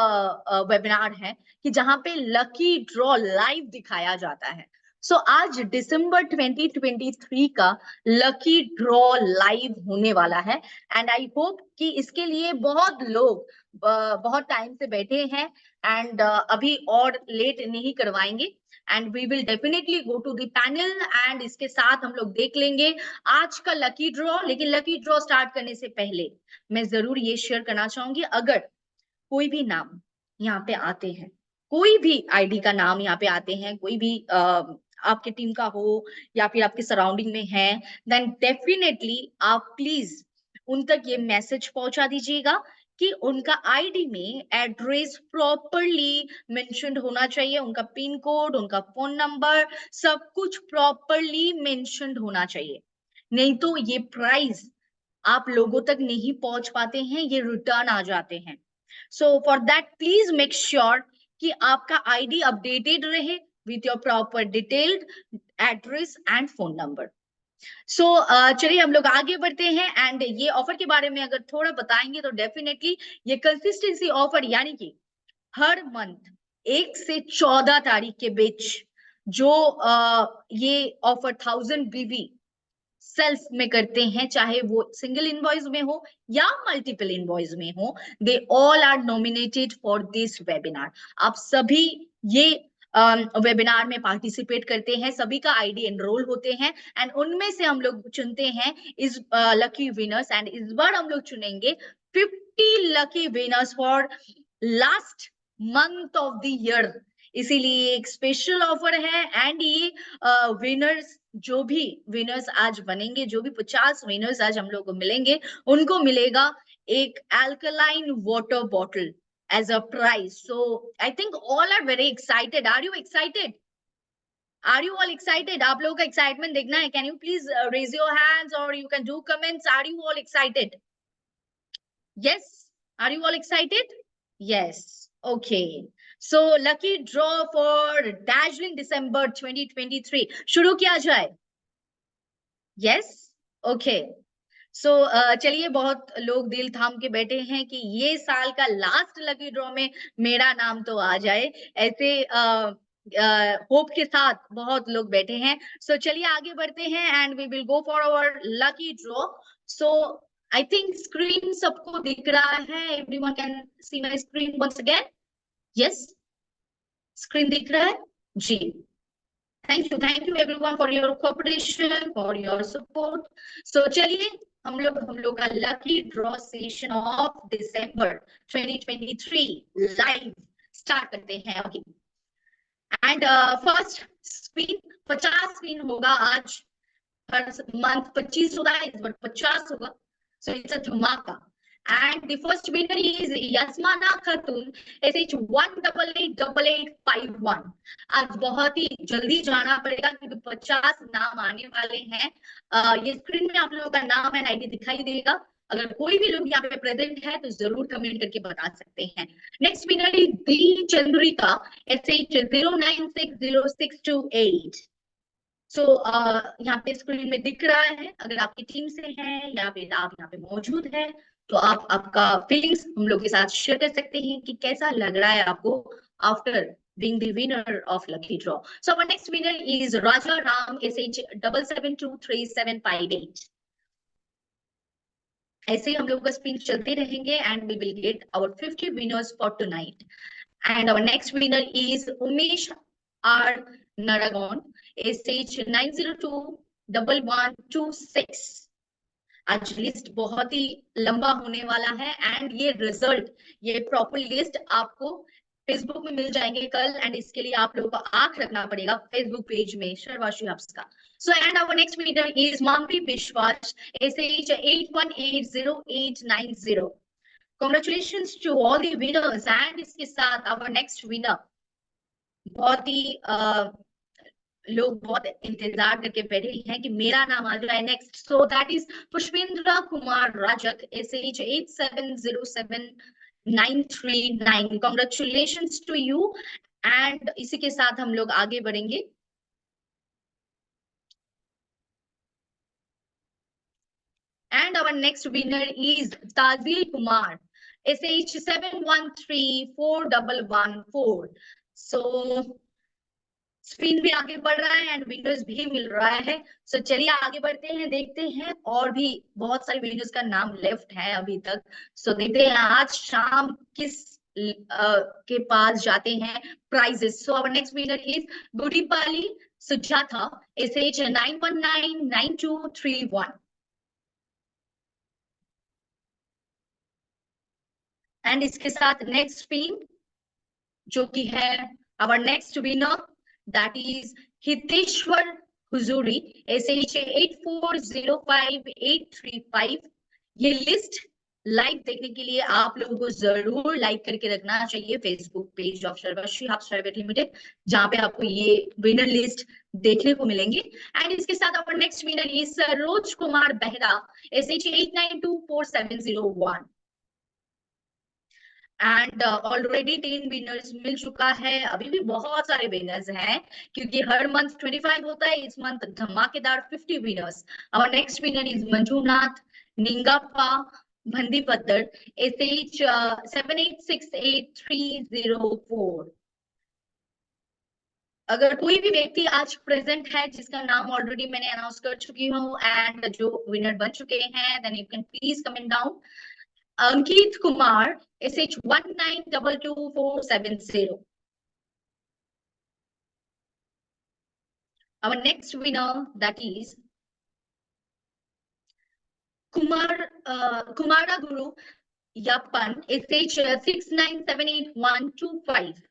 वेबिनार है कि जहाँ पे लकी ड्रॉ लाइव दिखाया जाता है। सो आज दिसंबर 2023 का लकी ड्रॉ लाइव होने वाला है, एंड आई होप कि इसके लिए बहुत लोग बहुत टाइम से बैठे हैं, एंड अभी और लेट नहीं करवाएंगे, and we will definitely go to the panel, एंड इसके साथ हम लोग देख लेंगे आज का लकी ड्रॉ। लेकिन लकी ड्रॉ स्टार्ट करने से पहले मैं जरूर ये शेयर करना चाहूंगी, अगर कोई भी नाम यहाँ पे आते हैं, कोई भी आईडी का नाम यहाँ पे आते हैं, कोई भी आपके टीम का हो या फिर आपके सराउंडिंग में है, देन डेफिनेटली आप प्लीज उन तक ये मैसेज पहुंचा दीजिएगा कि उनका आईडी में एड्रेस प्रॉपरली मेंशन्ड होना चाहिए, उनका पिन कोड, उनका फोन नंबर, सब कुछ प्रॉपरली मेंशन्ड होना चाहिए। नहीं तो ये प्राइस आप लोगों तक नहीं पहुंच पाते हैं, ये रिटर्न आ जाते हैं। So for that please make sure कि आपका आईडी अपडेटेड रहे with your proper detailed address and phone number. So चलिए हम लोग आगे बढ़ते हैं, एंड ये ऑफर के बारे में अगर थोड़ा बताएंगे तो डेफिनेटली ये कंसिस्टेंसी ऑफर, यानी कि हर मंथ 1 से 14 तारीख के बीच जो ये ऑफर 1000 बीवी सेल्स में करते हैं, चाहे वो सिंगल इनवॉइस में हो या मल्टीपल इनवॉइस में हो, they all are nominated for this webinar. आप सभी ये वेबिनार में पार्टिसिपेट करते हैं, सभी का आईडी एनरोल होते हैं, एंड उनमें से हम लोग चुनते हैं इस लकी विनर्स, एंड इस बार हम लोग चुनेंगे 50 lucky winners for last month of the year. इसीलिए एक स्पेशल ऑफर है, एंड ये विनर्स, जो भी विनर्स आज बनेंगे, जो भी 50 विनर्स आज हम लोग को मिलेंगे, उनको मिलेगा एक alkaline water bottle as a prize. So I think all are very excited. Are you excited? Are you all excited? आप लोगों का एक्साइटमेंट देखना है। Can you please raise your hands और you can do comments. Are you all excited? Yes, are you all excited? Yes. Okay. So lucky draw for Dazzling December 2023 शुरू किया जाए? Yes. Okay. सो चलिए, बहुत लोग दिल थाम के बैठे हैं कि ये साल का लास्ट लकी ड्रॉ में मेरा नाम तो आ जाए, ऐसे होप के साथ बहुत लोग बैठे हैं। सो चलिए आगे बढ़ते हैं, and we will go for our lucky draw. So I think screen सबको दिख रहा है, everyone can see my screen once again? Yes, screen दिख रहा है जी। Thank you everyone for your cooperation, for your support. So चलिए हम लोग का lucky draw session of December 2023 live start करते हैं अभी। एंड फर्स्ट स्पिन 50 स्पिन होगा आज। हर मंथ 25 होता है, इस बार 50 होगा। सो इट्स अ धमाका। And the first winner is Yasmana Khatun, SH1888851। आज बहुत ही जल्दी जाना पड़ेगा क्योंकि 50 नाम आने वाले हैं। ये स्क्रीन में आप लोगों का नाम एंड आईडी दिखाई देगा। अगर कोई भी लोग यहाँ पे प्रेजेंट है तो जरूर कमेंट करके बता सकते हैं। Next winner is the Chandrika, SH096068। सो यहाँ पे स्क्रीन में दिख रहा है। अगर आपकी टीम से हैं या फिर आप यहाँ पे मौजूद है तो आप आपका फीलिंग्स हम लोग के साथ शेयर कर सकते हैं कि कैसा लग रहा है आपको after being the winner of lucky draw. So our next winner is Raja Ram, SH77235758। ऐसे ही हम लोग का स्पिन चलते रहेंगे and we will get our 50 winners for tonight. And our next winner is Umesh R Naragon, SH9021126। आज लिस्ट बहुत ही लंबा होने वाला है एंड ये रिजल्ट, ये प्रॉपर लिस्ट आपको फेसबुक में मिल जाएंगे कल। एंड इसके लिए आप लोगों को आंख रखना पड़ेगा फेसबुक पेज में शर्वाशी हब्स का। So and our next winner is Mampi Biswas, SH81808890। Congratulations to all the winners। And इसके साथ our next winner, बहुत ही लोग बहुत इंतजार करके बैठे हैं कि मेरा नाम आ जाए next. So that is Pushpendra Kumar राजक, SH87079339। Congratulations to you. And इसी के साथ हम लोग आगे बढ़ेंगे। And our next winner is Tazil Kumar, SH71341114। So spin भी आगे बढ़ रहा है एंड विनर्स भी मिल रहा है। सो चलिए आगे बढ़ते हैं, देखते हैं और भी बहुत सारे विनर्स का नाम लेफ्ट है अभी तक। सो देखते हैं आज शाम किस के पास जाते हैं prizes. So our next winner is Gudipali Sujata, SH91999231। And इसके साथ नेक्स्ट स्पिन जो कि है our next winner, that is Hiteshwar Hujuri, SH84058835। ये लिस्ट लाइव देखने के लिए आप लोगों को जरूर लाइक करके रखना चाहिए Facebook page of Sarvashree hubs private limited, जहां पे आपको ये विनर लिस्ट देखने को मिलेंगे। एंड इसके साथ अपना next winner is Saroj Kumar Behera, SH89247001। And already 10 winners मिल चुका है। अभी भी बहुत सारे विनर्स हैं क्योंकि हर मंथ 25 होता है, इस मंथ धमाकेदार 50 winners. Our next winner is Manjunath Ningappa Bhandipattar, SH78683004। अगर कोई भी व्यक्ति आज प्रेजेंट है जिसका नाम ऑलरेडी मैंने अनाउंस कर चुकी हूँ एंड जो विनर बन चुके हैं, then you can please comment down. Ankit Kumar, SH1922470। Our next winner, that is Kumara Guru Yappan, SH69782125।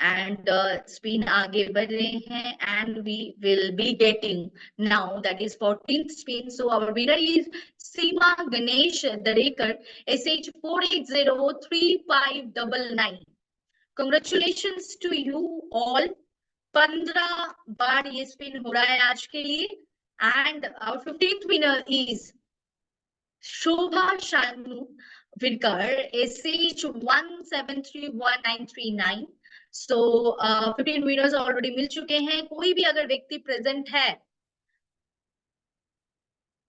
and spin आगे बढ़ रहे हैं and we will be getting now that is 14th spin। So our winner is Seema Ganesh Darekar, SH48035599। Congratulations to you all। 15 बार ये स्पिन हो रहा है आज के लिए। And our 15th winner is Shobha Shanu Vinkar, SH17319939। So 15 winners already मिल चुके हैं। कोई भी अगर व्यक्ति प्रेजेंट है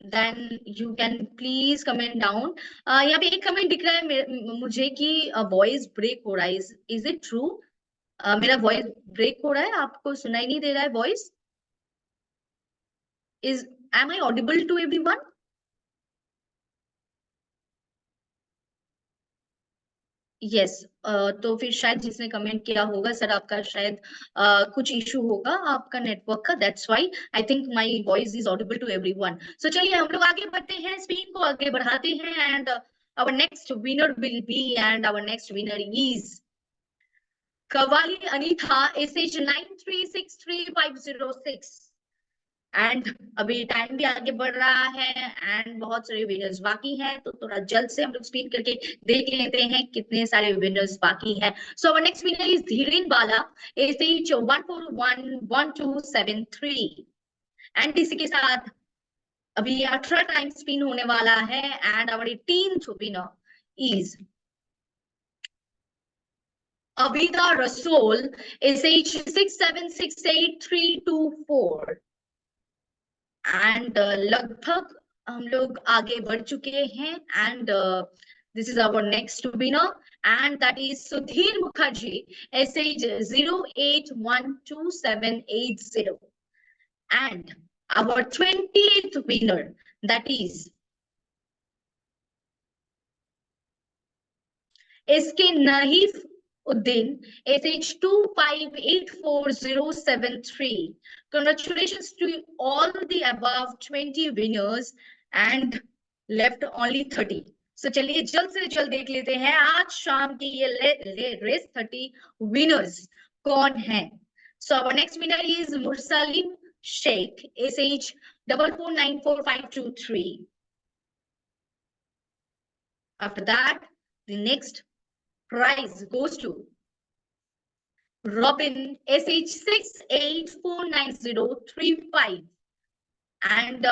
then you can please comment down. यहाँ पे एक कमेंट दिख रहा है मुझे कि वॉइस ब्रेक हो रहा है। Is it true? मेरा वॉइस ब्रेक हो रहा है, आपको सुनाई नहीं दे रहा है voice? Is am I audible to everyone? Yes, तो फिर शायद जिसने कमेंट किया होगा सर आपका शायद कुछ इशू होगा आपका नेटवर्क का, that's why I think my voice is audible to everyone. So चलिए हम लोग आगे बढ़ते हैं, स्क्रीन को आगे बढ़ाते हैं and our next winner will be and our next winner is Kavali Anitha SH93635006। And अभी टाइम भी आगे बढ़ रहा है एंड बहुत सारे विनर्स बाकी हैं, तो थोड़ा जल्द से हम लोग स्पीड करके देख लेते हैं कितने सारे विनर्स बाकी हैं। So our next winner is Dhiren Bala SH141273। And इसी के साथ अभी 18 टाइम स्पिन होने वाला है and our 18th winner is Abida Rasool SH67683324। And लगभग हम लोग आगे बढ़ चुके हैं and this is our next winner and that is Sudhir Mukherjee SH08127880। And our 20th winner that is SK Nahif Uddin SH25840773। Congratulations to all the above 20 winners and left only 30। So चलिए जल्द से जल्द देख लेते हैं आज शाम की ये रेस 30 विनर्स कौन है। So our next winner is Mursalim Sheikh SH44945523। After that, the next prize goes to Robin SH684935। And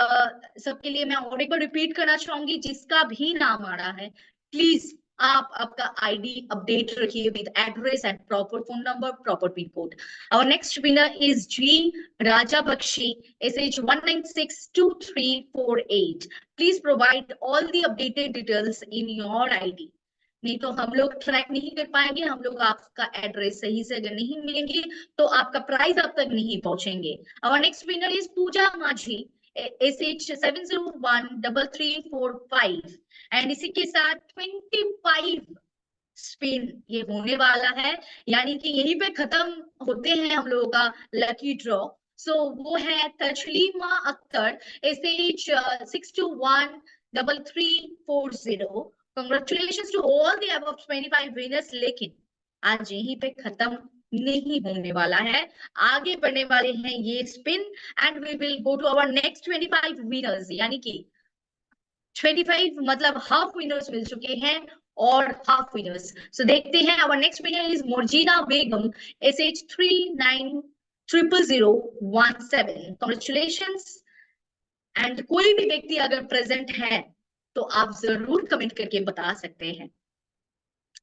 सबके लिए मैं और एक बार रिपीट करना चाहूंगी, जिसका भी नाम आ रहा है प्लीज आप आपका आईडी अपडेट रखिए with address and proper phone number, proper pin code. Our next winner is G Raja Bakshi SH1962348। Please provide all the updated details in your ID, नहीं तो हम लोग ट्रैक नहीं कर पाएंगे। हम लोग आपका एड्रेस सही से अगर नहीं मिलेंगे तो आपका प्राइस आप तक नहीं पहुंचेंगे। आवर नेक्स्ट विनर इज पूजा माझी SH7013345। एंड इसी के साथ 25 स्पिन ये होने वाला है, यानी कि यहीं पे खत्म होते हैं हम लोगों का लकी ड्रॉ। सो वो है Taslima Akhtar SH6213340। Congratulations to all the above 25 winners। लेकिन आज यहीं पे खत्म नहीं होने वाला है, आगे बढ़ने वाले हैं ये spin and we will go to our next 25 winners, यानी कि 25 मतलब हाफ विनर्स मिल चुके हैं और हाफ विनर्स। सो देखते हैं our next winner is Morjina Begum SH39000017। Congratulations. And कोई भी व्यक्ति अगर प्रेजेंट है तो आप जरूर कमेंट करके बता सकते हैं।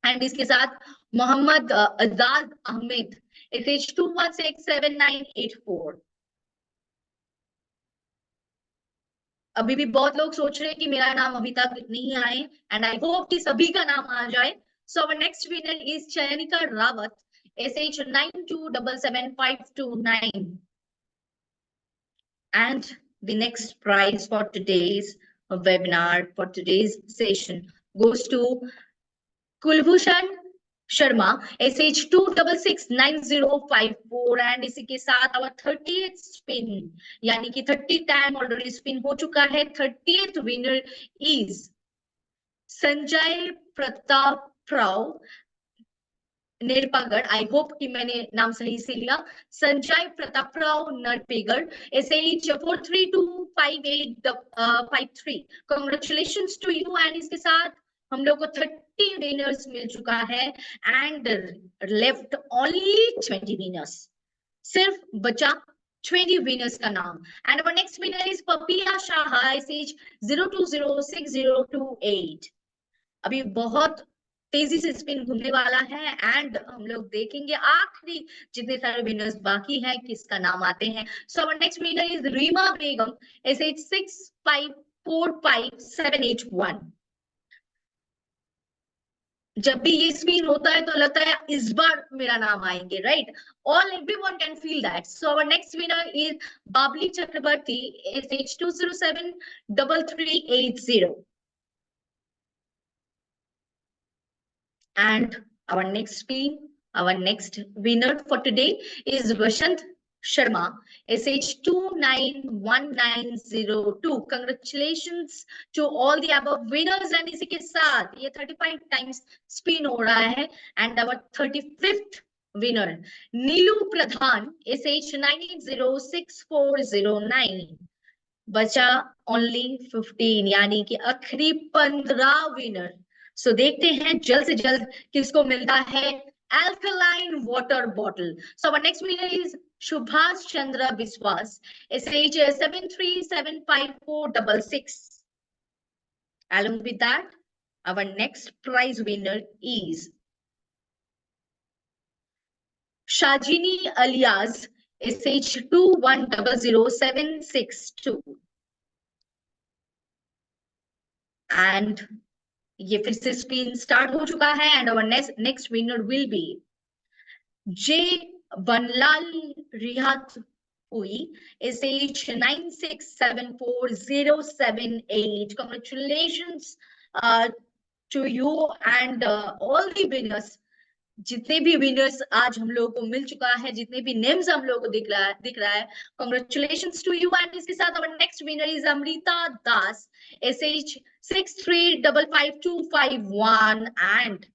एंड इसके साथ मोहम्मद आजाद अहमद SH21679884। अभी भी बहुत लोग सोच रहे हैं कि मेरा नाम अभी तक नहीं आए एंड आई होप कि सभी का नाम आ जाए। So our next winner is Chayanika Rawat SH92777529। and the next prize for today's webinar, for today's session goes to Kulbhushan Sharma SH2669054। And इसी के साथ आवर 30th स्पिन, यानी कि 30 टाइम ऑलरेडी स्पिन हो चुका है। 30th winner is Sanjay Pratap Rao Nerpagarh. I hope कि मैंने नाम सही से लिया, Sanjay Prataprao Narpegarh SH43258553। Congratulations to you. And इसके साथ हम लोग को 30 विनर्स मिल चुका है एंड लेफ्ट ओनली 20 विनर्स, सिर्फ बचा 20 विनर्स का नाम। And our next winner is Papiya Shah SH02060028। अभी बहुत तेजी से स्पिन घूमने वाला है एंड हम लोग देखेंगे आखिरी जितने सारे विनर्स बाकी हैं किसका नाम आते हैं। So our next winner is Rima Begum SH645781। जब भी ये स्पिन होता है तो लगता है इस बार मेरा नाम आएंगे, right? All everyone can feel that. So our next winner is Babli Chakraborty SH2073380। And our next winner for today is Vashant Sharma, SH291902. Congratulations to all the above winners. And इसी के साथ ये 35 times spin हो रहा है. And our 35th winner, Neelu Pradhan, SH98064009. बचा ओनली 15, यानी कि आखिरी 15 विनर. सो देखते हैं जल्द से जल्द किसको मिलता है alkaline water bottle. So our next winner is Subhash Chandra Biswas, SH 737546. Along with that, our next prize winner is Shajini Alias, SH 2100762. And ये फिर से स्पिन स्टार्ट हो चुका है. And our next winner will be J Banlal Rihat Hui, SH 96740778. Congratulations to you and all the winners. जितने भी विनर्स आज हम लोगों को मिल चुका है, जितने भी नेम्स हम लोगों को दिख रहा है, कॉन्ग्रेचुलेशंस टू यू. एंड इसके साथ हमारा next winner is Amrita Das, SH 6355251. And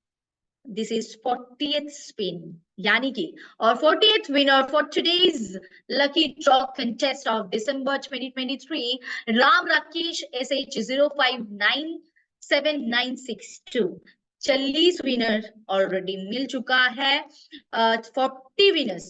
this is 40th spin, यानी कि और 40th winner for today's lucky draw contest of December 2023, Ram Rakesh, SH 0597962. 40 winner already मिल चुका है. 40 विनर्स,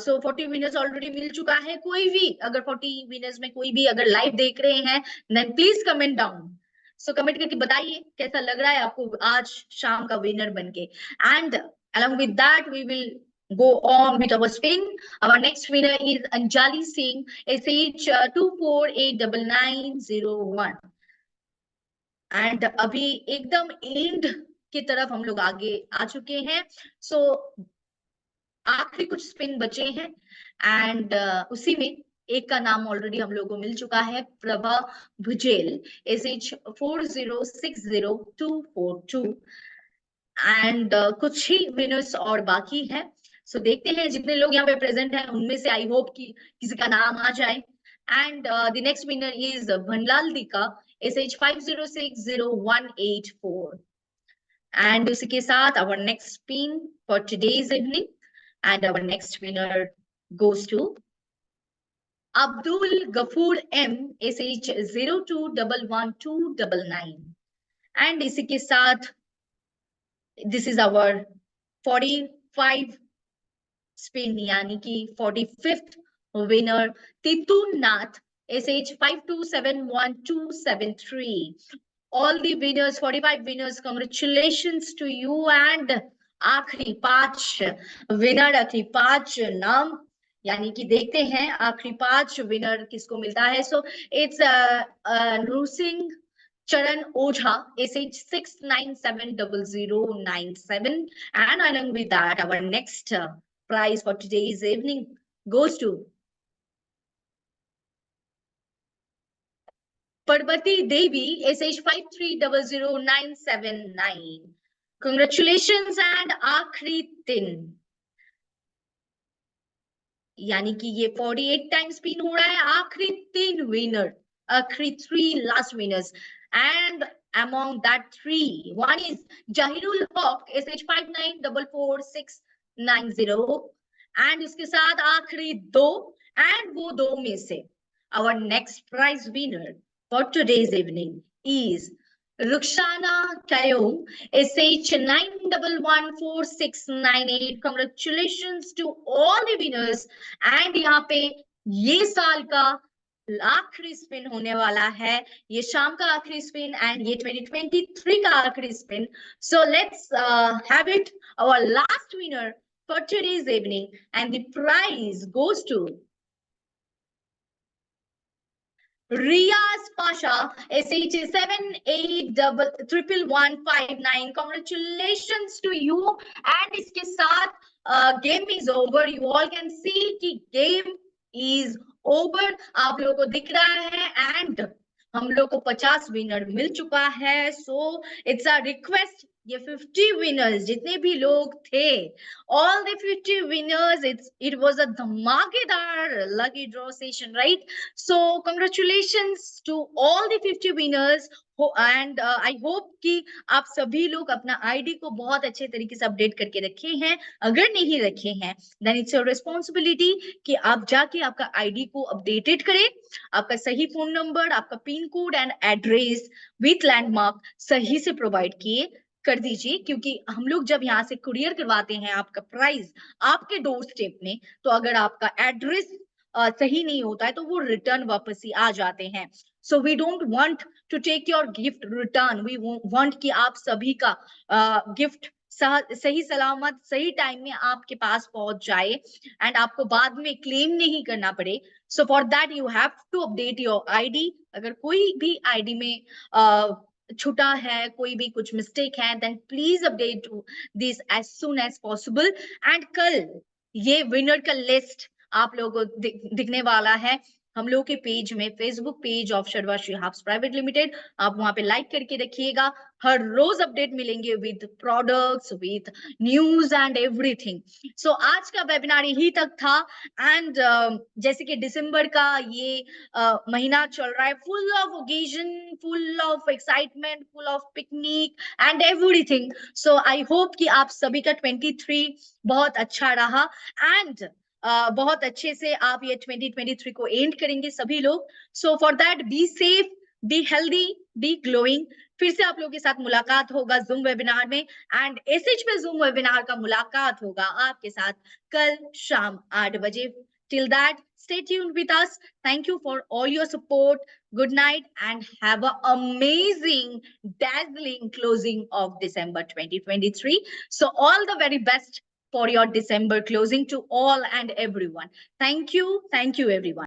सो 40 विनर्स ऑलरेडी मिल चुका है. कोई भी अगर 40 विनर्स में कोई भी अगर लाइव देख रहे हैं, then please comment down. So comment करके बताइए कैसा लग रहा है आपको आज शाम का विनर बनके. And along with that we will go on with our spin. Our next winner is Anjali Singh, SH 24899901. And अभी एकदम एंड की तरफ हम लोग आगे आ चुके हैं. सो आखिरी कुछ स्पिन बचे हैं. एंड उसी में एक का नाम ऑलरेडी हम लोगों को मिल चुका है, प्रभा भुजेल, SH 4060242. एंड कुछ ही विनर्स और बाकी है. सो देखते हैं जितने लोग यहाँ पे प्रेजेंट हैं उनमें से आई होप कि किसी का नाम आ जाए. And the next winner is Bhanlal Dika, SH 50600184. And उसी के साथ our next spin for today's evening, and our next winner goes to Abdul Ghafoor M, SH 02111299. And इसी के साथ this is our 45 spin, यानी कि 45th winner Titul Nath, SH 52717273. All the winners, 45 winners, congratulations to you. And आखिरी 5 विनर, आखिरी 5 नाम, यानी कि देखते हैं आखिरी 5 विनर किसको मिलता है. So it's Nrusingha Charan Ojha, SH 6970097. And along with that, our next prize for today's evening goes to Parvati Devi, SH 5300979. Congratulations. And आखिरी 3, यानी कि ये 48 टाइम्स स्पिन हो रहा है. आखिरी 3 विनर, आखिरी 3 last winners. And among that 3, one is Jahirul Haq, SH 5944690. and उसके साथ आखिरी 2, and वो 2 में से our next prize winner for today's evening is Rukhsana Kayum, SH 9114698. Congratulations to all the winners. And यहाँ पे ये साल का आखिरी स्पिन होने वाला है, ये शाम का आखिरी स्पिन, एंड ये 2023 का आखिरी spin. So let's have it, our last winner for today's evening, and the prize goes to Riyaz Pasha, SH 781159. Congratulations to you. And इसके साथ game is over. You all can see कि game is over. आप लोगों को दिख रहा है. And हम लोग को 50 विनर मिल चुका है। सो इट्स अ रिक्वेस्ट, ये 50 विनर्स जितने भी लोग थे, all the 50 winners, it was a धमाकेदार lucky draw session, right? So congratulations to all the 50 winners and I hope कि आप सभी लोग अपना आईडी को बहुत अच्छे तरीके से अपडेट करके रखे हैं। अगर नहीं रखे हैं देन इट्स योर रिस्पॉन्सिबिलिटी कि आप जाके आपका आईडी को अपडेटेड करें, आपका सही फोन नंबर, आपका pin code and address with landmark सही से प्रोवाइड किए कर दीजिए, क्योंकि हम लोग जब यहाँ से कुरियर करवाते हैं आपका प्राइस आपके डोर स्टेप में, तो अगर आपका एड्रेस सही नहीं होता है तो वो रिटर्न वापस ही आ जाते हैं। So we don't want to take your gift return, we want कि आप सभी का गिफ्ट सही सलामत सही टाइम में आपके पास पहुंच जाए एंड आपको बाद में क्लेम नहीं करना पड़े। So for that you have to update your ID. अगर कोई भी आईडी में छुटा है, कोई भी कुछ मिस्टेक है, then please update this as soon as possible. And कल ये विनर का लिस्ट आप लोगों को दिखने वाला है हम लोग के पेज में, Facebook page of Sharva Shihab's private limited. आप वहां पे लाइक करके रखिएगा, हर रोज अपडेट मिलेंगे with products with news and everything. So आज का वेबिनार यही तक था। एंड जैसे कि दिसंबर का ये महीना चल रहा है, full of occasion, full of excitement, full of picnic and everything. So I hope कि आप सभी का 23 बहुत अच्छा रहा एंड बहुत अच्छे से आप ये 2023 को एंड करेंगे सभी लोग। So for that be safe, be healthy, be glowing. फिर से आप लोगों के साथ मुलाकात होगा जूम वेबिनार में एंड एसएच पे जूम वेबिनार का मुलाकात होगा आपके साथ कल शाम 8 बजे। Till that stay tuned with us. Thank you for all your support. Good night and have an amazing, dazzling closing of December 2023. So all the very best for your December closing to all and everyone. Thank you. Thank you, everyone.